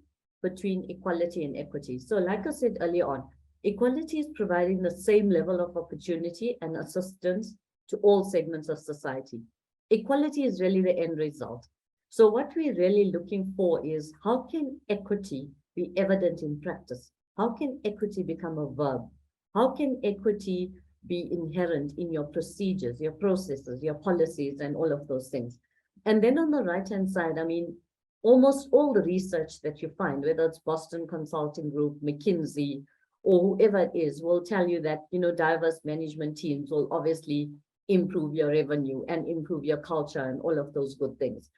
between equality and equity. So like I said earlier on, equality is providing the same level of opportunity and assistance to all segments of society. Equality is really the end result. So what we're really looking for is, how can equity be evident in practice? How can equity become a verb? How can equity be inherent in your procedures, your processes, your policies, and all of those things? And then on the right-hand side, I mean, almost all the research that you find, whether it's Boston Consulting Group, McKinsey, or whoever it is, will tell you that, you know, diverse management teams will obviously improve your revenue and improve your culture and all of those good things.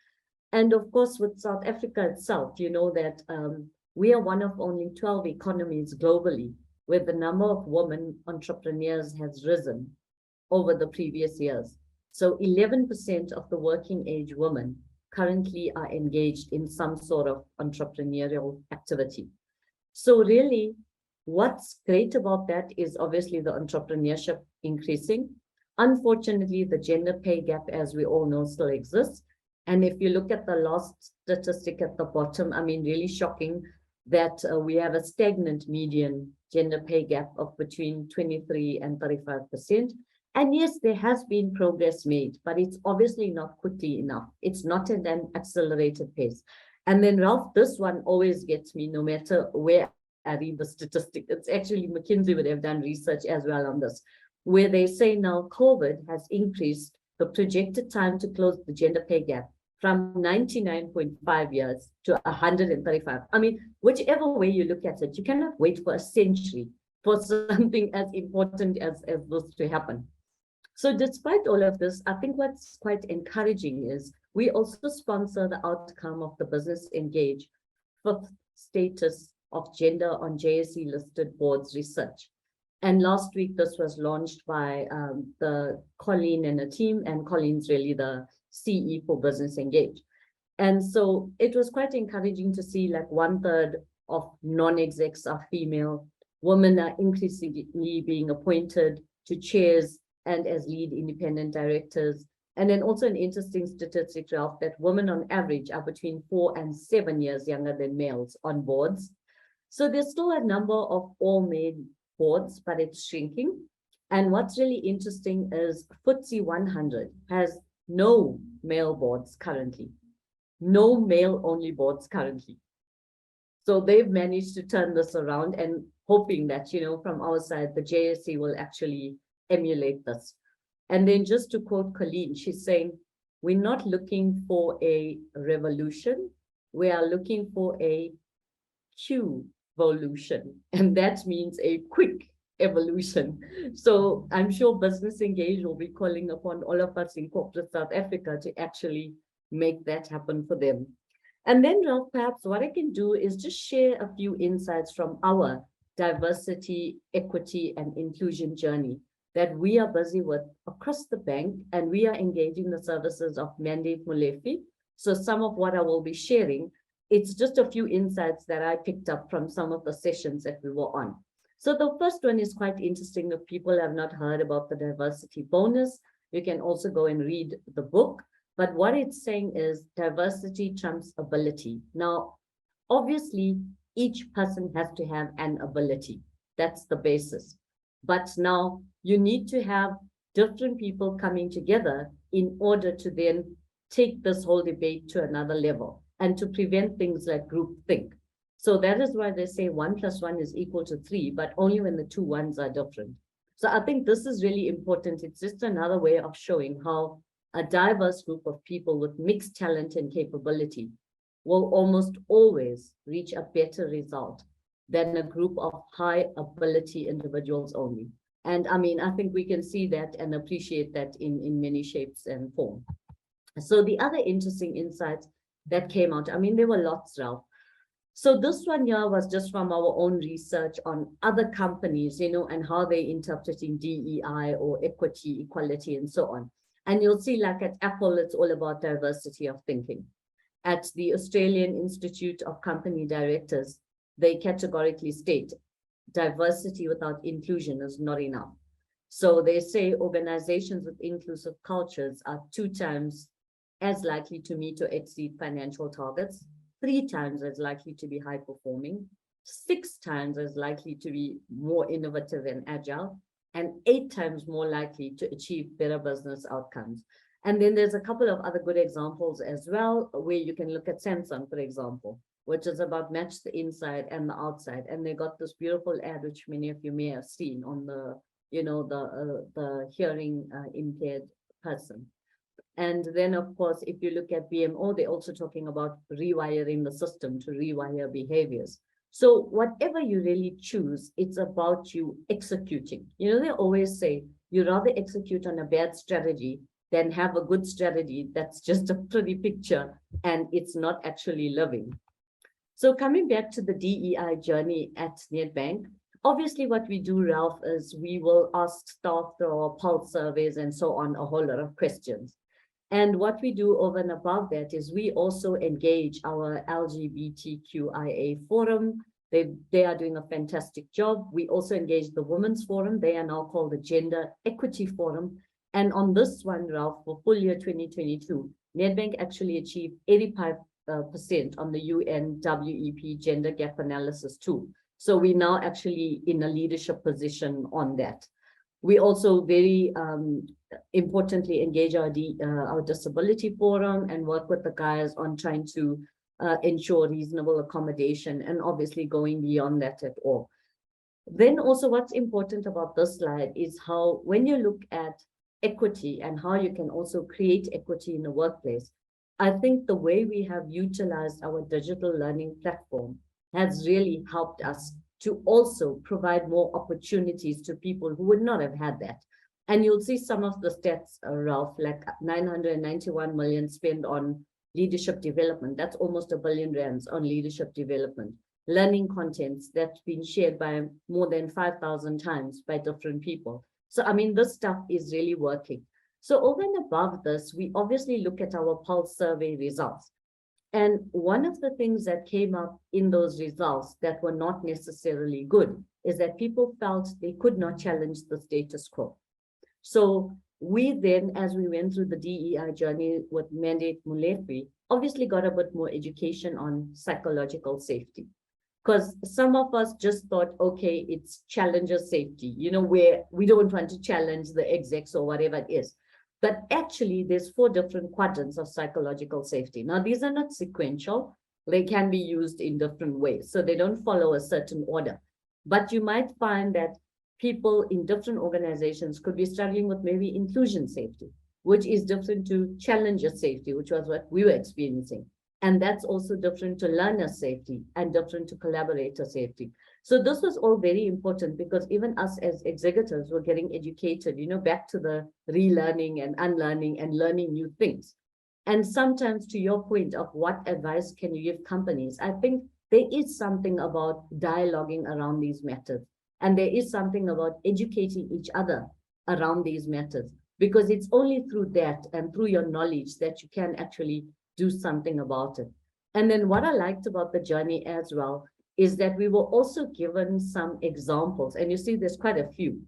And of course, with South Africa itself, you know that we are one of only 12 economies globally where the number of women entrepreneurs has risen over the previous years. So 11% of the working age women currently are engaged in some sort of entrepreneurial activity. So really, what's great about that is obviously the entrepreneurship increasing. Unfortunately, the gender pay gap, as we all know, still exists. And if you look at the last statistic at the bottom, I mean, really shocking that we have a stagnant median gender pay gap of between 23 and 35%. And yes, there has been progress made, but it's obviously not quickly enough. It's not at an accelerated pace. And then, Ralph, this one always gets me, no matter where I read the statistic. It's actually McKinsey would have done research as well on this, where they say now COVID has increased the projected time to close the gender pay gap from 99.5 years to 135. I mean, whichever way you look at it, you cannot wait for a century for something as important as this to happen. So despite all of this, I think what's quite encouraging is we also sponsor the outcome of the Business Engage fifth status of gender on JSE listed boards research. And last week, this was launched by the Colleen and a team, and Colleen's really the CE for Business Engage. And so it was quite encouraging to see like 1/3 of non-execs are female. Women are increasingly being appointed to chairs and as lead independent directors. And then also an interesting statistic, Ralph, that women on average are between 4 and 7 years younger than males on boards. So there's still a number of all-male boards, but it's shrinking. And what's really interesting is FTSE 100 has no male boards currently, no male-only boards currently. So they've managed to turn this around, and hoping that, you know, from our side, the JSE will actually emulate this. And then just to quote Colleen, she's saying, we're not looking for a revolution, we are looking for a Q-volution, and that means a quick evolution. So I'm sure Business Engage will be calling upon all of us in corporate South Africa to actually make that happen for them. And then, Ralph, perhaps what I can do is just share a few insights from our diversity, equity, and inclusion journey that we are busy with across the bank, and we are engaging the services of Mandate Molefe. So some of what I will be sharing, it's just a few insights that I picked up from some of the sessions that we were on. So the first one is quite interesting. If people have not heard about the diversity bonus, you can also go and read the book. But what it's saying is diversity trumps ability. Now, obviously, each person has to have an ability. That's the basis. But now you need to have different people coming together in order to then take this whole debate to another level and to prevent things like groupthink. So that is why they say 1 + 1 is equal to 3, but only when the two ones are different. So I think this is really important. It's just another way of showing how a diverse group of people with mixed talent and capability will almost always reach a better result than a group of high ability individuals only. And I mean, I think we can see that and appreciate that in many shapes and form. So the other interesting insights that came out, I mean, there were lots, Ralph. So this one here was just from our own research on other companies, you know, and how they interpreting DEI or equity, equality, and so on. And you'll see, like at Apple, it's all about diversity of thinking. At the Australian Institute of Company Directors, they categorically state diversity without inclusion is not enough. So they say organizations with inclusive cultures are 2 times as likely to meet or exceed financial targets, 3 times as likely to be high performing, 6 times as likely to be more innovative and agile, and 8 times more likely to achieve better business outcomes. And then there's a couple of other good examples as well, where you can look at Samsung, for example, which is about match the inside and the outside. And they got this beautiful ad, which many of you may have seen on the, you know, the hearing impaired person. And then, of course, if you look at BMO, they're also talking about rewiring the system to rewire behaviors. So whatever you really choose, it's about you executing. You know, they always say, you rather execute on a bad strategy than have a good strategy that's just a pretty picture and it's not actually living. So coming back to the DEI journey at Nedbank, obviously what we do, Ralph, is we will ask staff through our pulse surveys and so on, a whole lot of questions. And what we do over and above that is we also engage our LGBTQIA forum. They are doing a fantastic job. We also engage the Women's Forum. They are now called the Gender Equity Forum. And on this one, Ralph, for full year 2022, Nedbank actually achieved 85% on the UNWEP gender gap analysis tool. So we now actually in a leadership position on that. We also very importantly engage our disability forum and work with the guys on trying to ensure reasonable accommodation and obviously going beyond that at all. Then also what's important about this slide is how when you look at equity and how you can also create equity in the workplace, I think the way we have utilized our digital learning platform has really helped us to also provide more opportunities to people who would not have had that. And you'll see some of the stats, Ralph, like 991 million spent on leadership development. That's almost R1 billion on leadership development. Learning contents that's been shared by more than 5,000 times by different people. So, I mean, this stuff is really working. So over and above this, we obviously look at our pulse survey results. And one of the things that came up in those results that were not necessarily good is that people felt they could not challenge the status quo. So we then, as we went through the DEI journey with Mandate Molefe, obviously got a bit more education on psychological safety. Because some of us just thought, okay, it's challenger safety, where we don't want to challenge the execs or whatever it is. But actually, there's 4 different quadrants of psychological safety. Now, these are not sequential. They can be used in different ways. So they don't follow a certain order. But you might find that people in different organizations could be struggling with maybe inclusion safety, which is different to challenger safety, which was what we were experiencing. And that's also different to learner safety and different to collaborator safety. So this was all very important because even us as executives were getting educated, back to the relearning and unlearning and learning new things. And sometimes to your point of what advice can you give companies, I think there is something about dialoguing around these matters. And there is something about educating each other around these matters, because it's only through that and through your knowledge that you can actually do something about it. And then what I liked about the journey as well is that we were also given some examples, and you see there's quite a few.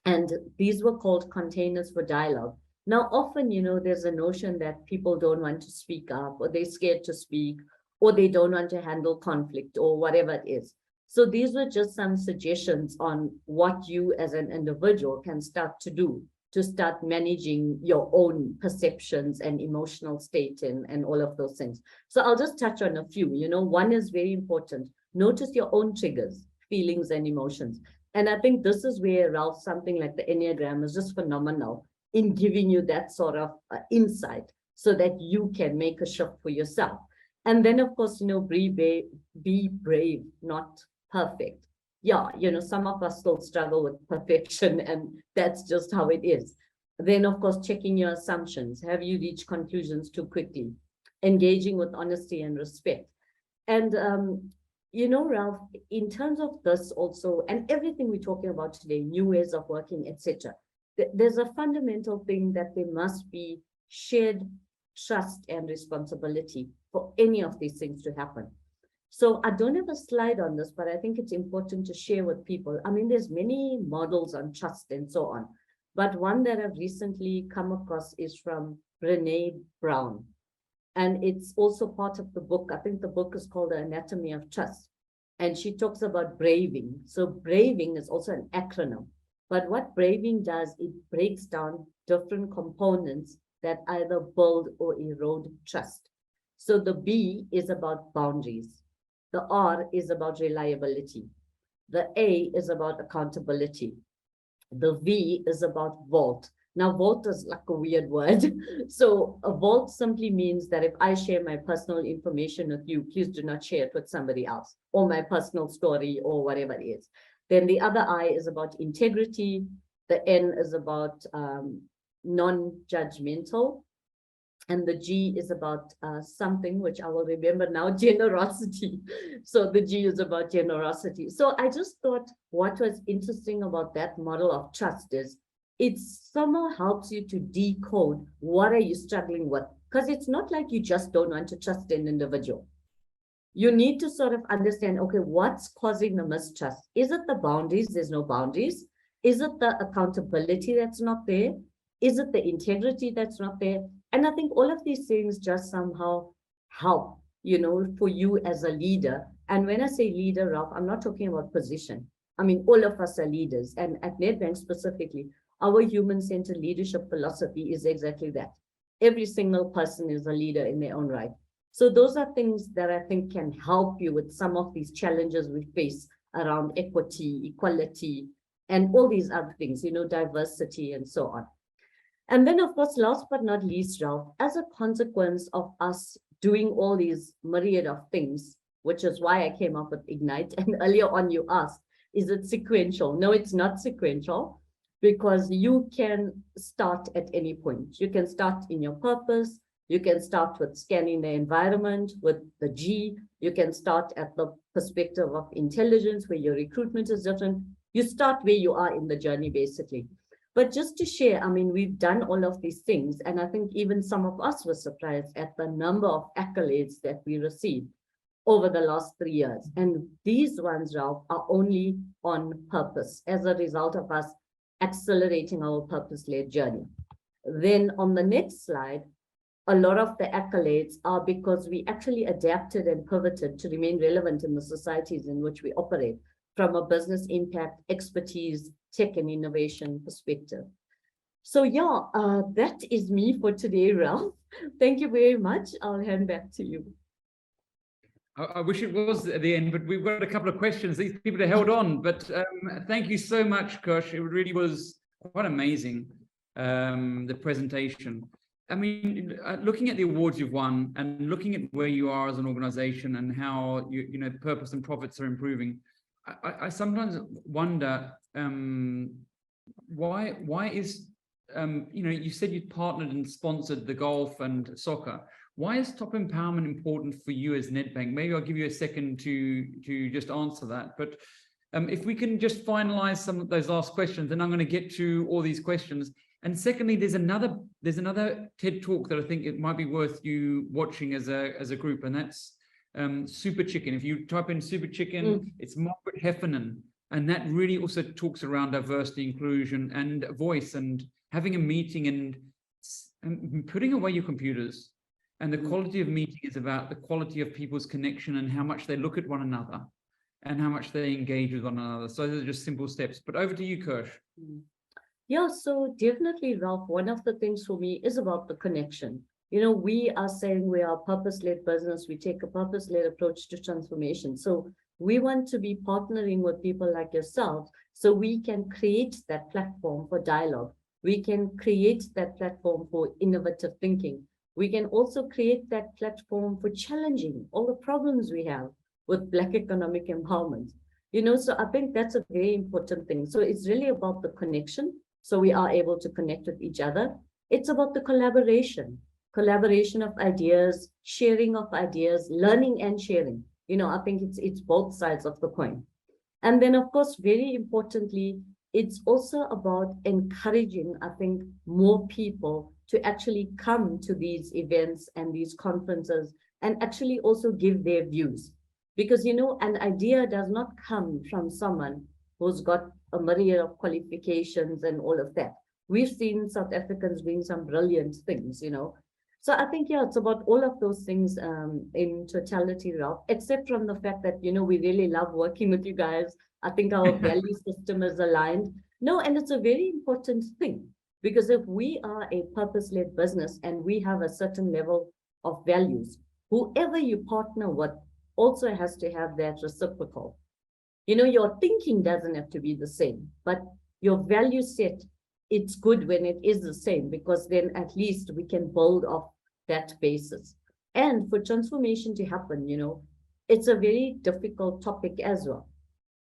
And these were called containers for dialogue. Now, often, there's a notion that people don't want to speak up, or they're scared to speak, or they don't want to handle conflict, or whatever it is. So these were just some suggestions on what you as an individual can start to do to start managing your own perceptions and emotional state and all of those things. So I'll just touch on a few. One is very important. Notice your own triggers, feelings, and emotions. And I think this is where, Ralph, something like the Enneagram is just phenomenal in giving you that sort of insight so that you can make a shift for yourself. And then, of course, be brave, not perfect. Yeah, some of us still struggle with perfection, and that's just how it is. Then, of course, checking your assumptions. Have you reached conclusions too quickly? Engaging with honesty and respect. And, Ralph, in terms of this also, and everything we're talking about today, new ways of working, etc., there's a fundamental thing that there must be shared trust and responsibility for any of these things to happen. So I don't have a slide on this, but I think it's important to share with people. I mean, there's many models on trust and so on, but one that I've recently come across is from Brené Brown. And it's also part of the book. I think the book is called The Anatomy of Trust. And she talks about braving. So braving is also an acronym. But what braving does, it breaks down different components that either build or erode trust. So the B is about boundaries. The R is about reliability. The A is about accountability. The V is about vault. Now, vault is like a weird word. So a vault simply means that if I share my personal information with you, please do not share it with somebody else, or my personal story, or whatever it is. Then the other I is about integrity. The N is about non-judgmental. And the G is about something which I will remember now, generosity. So the G is about generosity. So I just thought what was interesting about that model of trust is it somehow helps you to decode what are you struggling with. Because it's not like you just don't want to trust an individual. You need to sort of understand, okay, what's causing the mistrust? Is it the boundaries? There's no boundaries. Is it the accountability that's not there? Is it the integrity that's not there? And I think all of these things just somehow help, for you as a leader. And when I say leader, Ralph, I'm not talking about position. I mean, all of us are leaders. And at Nedbank specifically, our human-centered leadership philosophy is exactly that. Every single person is a leader in their own right. So those are things that I think can help you with some of these challenges we face around equity, equality, and all these other things, diversity and so on. And then, of course, last but not least, Ralph, as a consequence of us doing all these myriad of things, which is why I came up with Ignite, and earlier on you asked, is it sequential? No, it's not sequential, because you can start at any point. You can start in your purpose. You can start with scanning the environment with the G. You can start at the perspective of intelligence, where your recruitment is different. You start where you are in the journey, basically. But just to share, I mean, we've done all of these things, and I think even some of us were surprised at the number of accolades that we received over the last 3 years. And these ones, Ralph, are only on purpose as a result of us accelerating our purpose-led journey. Then on the next slide, a lot of the accolades are because we actually adapted and pivoted to remain relevant in the societies in which we operate from a business impact, expertise, tech and innovation perspective. So yeah, that is me for today, Ralph. Thank you very much. I'll hand back to you. I wish it was at the end, but we've got a couple of questions. These people have held on, but thank you so much, Kersh. It really was quite amazing, the presentation. I mean, looking at the awards you've won and looking at where you are as an organization and how you know purpose and profits are improving, I sometimes wonder why is you know, you said you partnered and sponsored the golf and soccer. Why is top empowerment important for you as Nedbank? Maybe I'll give you a second to just answer that. But if we can just finalize some of those last questions, then I'm going to get to all these questions. And secondly, there's another TED talk that I think it might be worth you watching as a group, and that's Super Chicken. If you type in Super Chicken, it's Margaret Heffernan, and that really also talks around diversity, inclusion, and voice, and having a meeting and putting away your computers. And the quality of meeting is about the quality of people's connection and how much they look at one another and how much they engage with one another. So those are just simple steps. But over to you, Kersh. Yeah, so definitely, Ralph, one of the things for me is about the connection. You know, we are saying we are a purpose-led business. We take a purpose-led approach to transformation. So we want to be partnering with people like yourself so we can create that platform for dialogue. We can create that platform for innovative thinking. We can also create that platform for challenging all the problems we have with Black economic empowerment. You know, so I think that's a very important thing. So it's really about the connection. So we are able to connect with each other. It's about the collaboration of ideas, sharing of ideas, learning and sharing. You know, I think it's both sides of the coin. And then, of course, very importantly, it's also about encouraging, I think, more people to actually come to these events and these conferences and actually also give their views. Because, you know, an idea does not come from someone who's got a myriad of qualifications and all of that. We've seen South Africans doing some brilliant things, you know. So I think, yeah, it's about all of those things in totality, Ralph, except from the fact that, you know, we really love working with you guys. I think our value system is aligned. No, and it's a very important thing, because if we are a purpose-led business and we have a certain level of values, whoever you partner with also has to have that reciprocal. You know, your thinking doesn't have to be the same, but your value set, it's good when it is the same, because then at least we can build off that basis. And for transformation to happen, you know, it's a very difficult topic as well.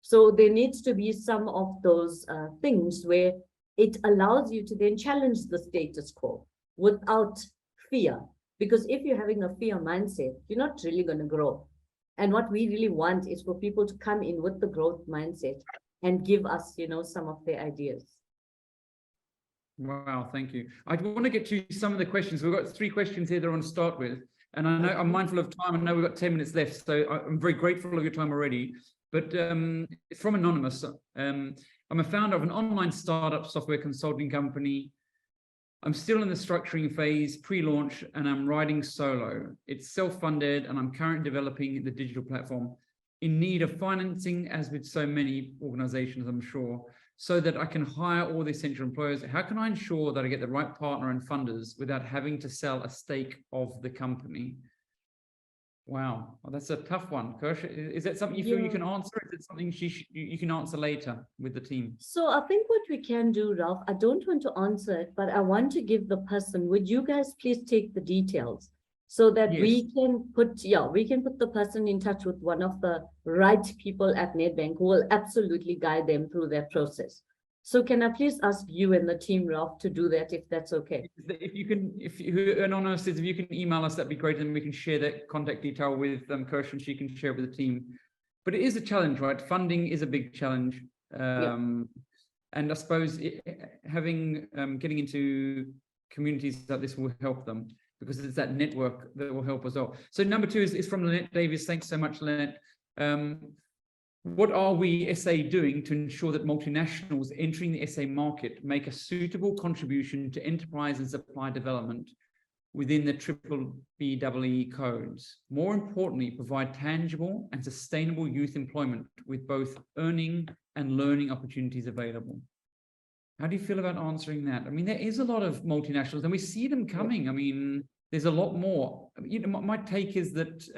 So there needs to be some of those things where it allows you to then challenge the status quo without fear. Because if you're having a fear mindset, you're not really going to grow. And what we really want is for people to come in with the growth mindset and give us, you know, some of their ideas. Wow, thank you. I want to get to some of the questions. We've got 3 questions here that I want to start with. And I know I'm mindful of time. I know we've got 10 minutes left, so I'm very grateful of your time already. But from Anonymous, I'm a founder of an online startup software consulting company. I'm still in the structuring phase, pre-launch, and I'm riding solo. It's self-funded, and I'm currently developing the digital platform in need of financing, as with so many organizations, I'm sure, so that I can hire all the essential employees. How can I ensure that I get the right partner and funders without having to sell a stake of the company? Wow, well, that's a tough one. Kersh, is that something you feel you can answer? Is it something you can answer later with the team? So I think what we can do, Ralph, I don't want to answer it, but I want to give the person, would you guys please take the details so that we can put the person in touch with one of the right people at Nedbank who will absolutely guide them through that process. So can I please ask you and the team, Ralph, to do that, if that's okay? If you Anonymous is, if you can email us, that'd be great, and we can share that contact detail with Kersh, and she can share it with the team. But it is a challenge, right? Funding is a big challenge. And I suppose getting into communities like this will help them, because it's that network that will help us all. So number 2 is from Lynette Davis. Thanks so much, Lynette. What are we, SA, doing to ensure that multinationals entering the SA market make a suitable contribution to enterprise and supply development within the B-BBEE codes. More importantly, provide tangible and sustainable youth employment with both earning and learning opportunities available. How do you feel about answering that? I mean, there is a lot of multinationals and we see them coming. I mean, there's a lot more. You know, my take is that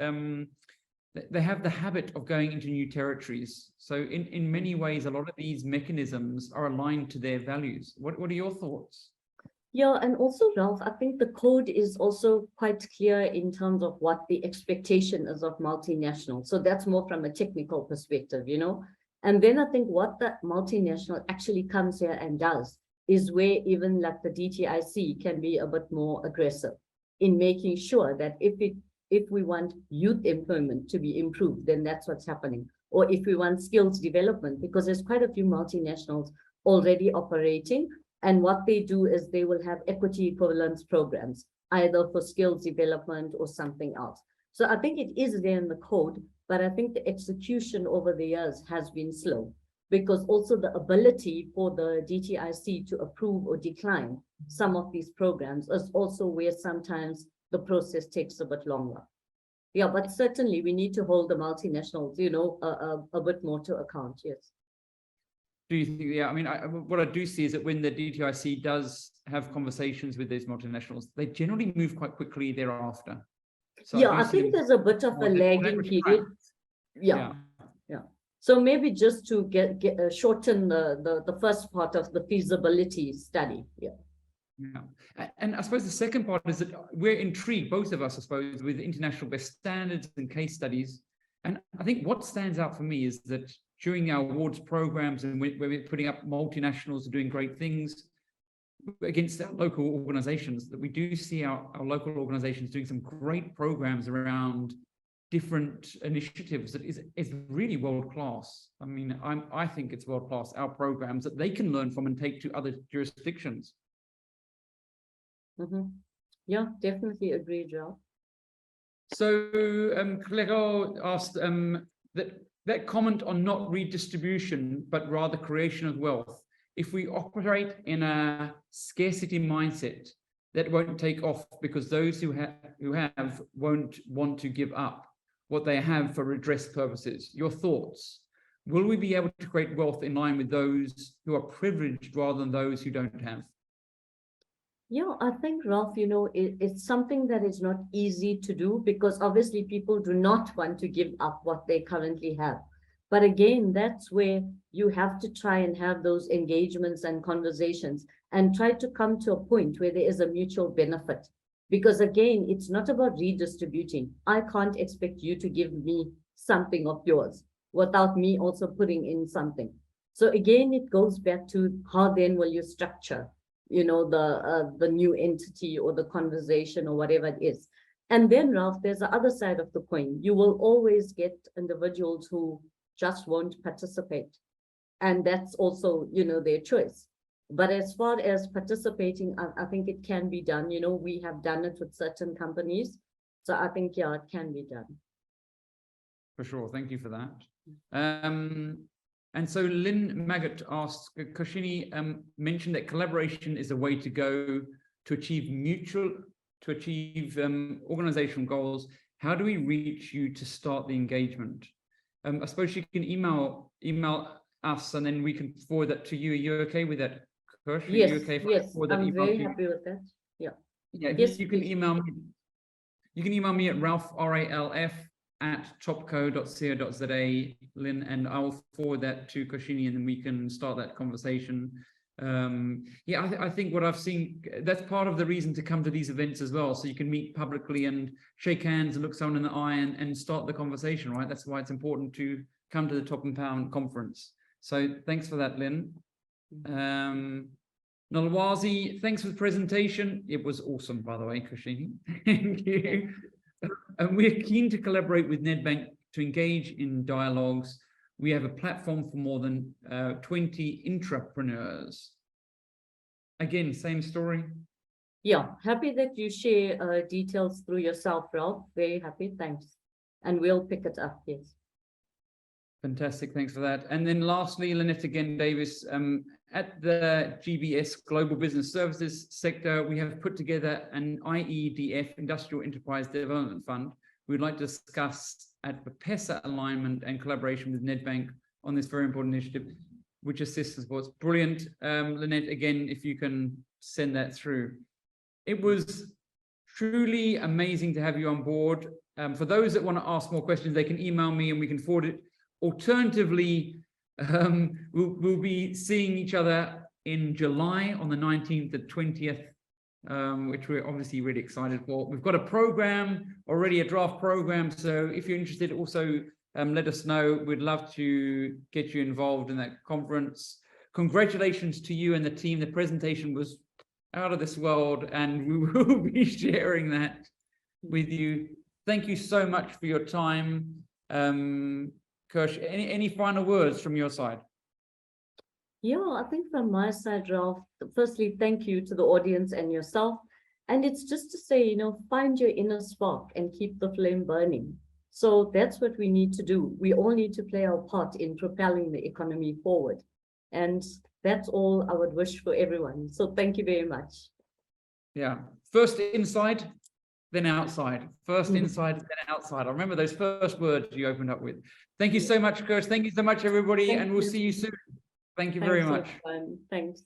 they have the habit of going into new territories. So in many ways, a lot of these mechanisms are aligned to their values. What are your thoughts? Yeah, and also, Ralph, I think the code is also quite clear in terms of what the expectation is of multinational. So that's more from a technical perspective, you know. And then I think what the multinational actually comes here and does is where even like the DTIC can be a bit more aggressive in making sure that if we want youth employment to be improved, then that's what's happening. Or if we want skills development, because there's quite a few multinationals already operating. And what they do is they will have equity equivalence programs, either for skills development or something else. So I think it is there in the code, but I think the execution over the years has been slow, because also the ability for the DTIC to approve or decline some of these programs is also where sometimes the process takes a bit longer. Yeah, but certainly we need to hold the multinationals, you know, a bit more to account, yes. Do you think, yeah, I mean, what I do see is that when the DTIC does have conversations with these multinationals, they generally move quite quickly thereafter. So yeah, I think there's a bit of a lagging period. Yeah. So maybe just to shorten the first part of the feasibility study. Yeah. And I suppose the second part is that we're intrigued, both of us, I suppose, with international best standards and case studies. And I think what stands out for me is that during our awards programs and where we're putting up multinationals doing great things against our local organizations, that we do see our local organizations doing some great programs around different initiatives that is really world class. I mean, I think it's world class, our programs that they can learn from and take to other jurisdictions. Mm-hmm. Yeah, definitely agree, Joe. So Clego asked that comment on not redistribution, but rather creation of wealth. If we operate in a scarcity mindset, that won't take off because those who have won't want to give up what they have for redress purposes. Your thoughts? Will we be able to create wealth in line with those who are privileged rather than those who don't have? Yeah, I think, Ralph, you know, it's something that is not easy to do because obviously people do not want to give up what they currently have. But again, that's where you have to try and have those engagements and conversations and try to come to a point where there is a mutual benefit. Because again, it's not about redistributing. I can't expect you to give me something of yours without me also putting in something. So again, it goes back to how then will you structure, you know, the new entity or the conversation or whatever it is. And then, Ralph, there's the other side of the coin. You will always get individuals who just won't participate. And that's also, you know, their choice. But as far as participating, I think it can be done. You know, we have done it with certain companies. So I think, yeah, it can be done. For sure. Thank you for that. And so Lynn Maggot asked, Kershini mentioned that collaboration is a way to go to achieve organizational goals. How do we reach you to start the engagement? I suppose you can email us and then we can forward that to you. Are you okay with that, Kersh? Yes, okay yes, I'm very happy with that. Yeah. Yeah, yes, you can email me. You can email me at Ralph, RALF, @topco.co.za, Lynn, and I'll forward that to Kershini and then we can start that conversation. Yeah, I think what I've seen, that's part of the reason to come to these events as well. So you can meet publicly and shake hands and look someone in the eye and start the conversation, right? That's why it's important to come to the Top Empowerment Conference. So thanks for that, Lynn. Nalwazi, thanks for the presentation. It was awesome, by the way, Kershini. Thank you. And we're keen to collaborate with Nedbank to engage in dialogues. We have a platform for more than 20 intrapreneurs. Again, same story. Yeah, happy that you share details through yourself, Ralph. Very happy, thanks. And we'll pick it up, yes. Fantastic, thanks for that. And then lastly, Lynette again, Davis, at the GBS Global Business Services sector, we have put together an IEDF, Industrial Enterprise Development Fund. We'd like to discuss at the PESA alignment and collaboration with Nedbank on this very important initiative, which assists us. Well, it's brilliant. Lynette, again, if you can send that through. It was truly amazing to have you on board. For those that want to ask more questions, they can email me and we can forward it. Alternatively, we'll be seeing each other in July on the 19th and 20th, which we're obviously really excited for. We've got a program, already a draft program. So if you're interested, also let us know. We'd love to get you involved in that conference. Congratulations to you and the team. The presentation was out of this world, and we will be sharing that with you. Thank you so much for your time. Kersh, any final words from your side? Yeah, I think from my side, Ralph, firstly, thank you to the audience and yourself. And it's just to say, find your inner spark and keep the flame burning. So that's what we need to do. We all need to play our part in propelling the economy forward. And that's all I would wish for everyone. So thank you very much. Yeah, first inside, then outside. First inside, then outside. I remember those first words you opened up with. Thank you so much, Kersh. Thank you so much, everybody, and we'll see you soon. Thank you very much. Everyone. Thanks.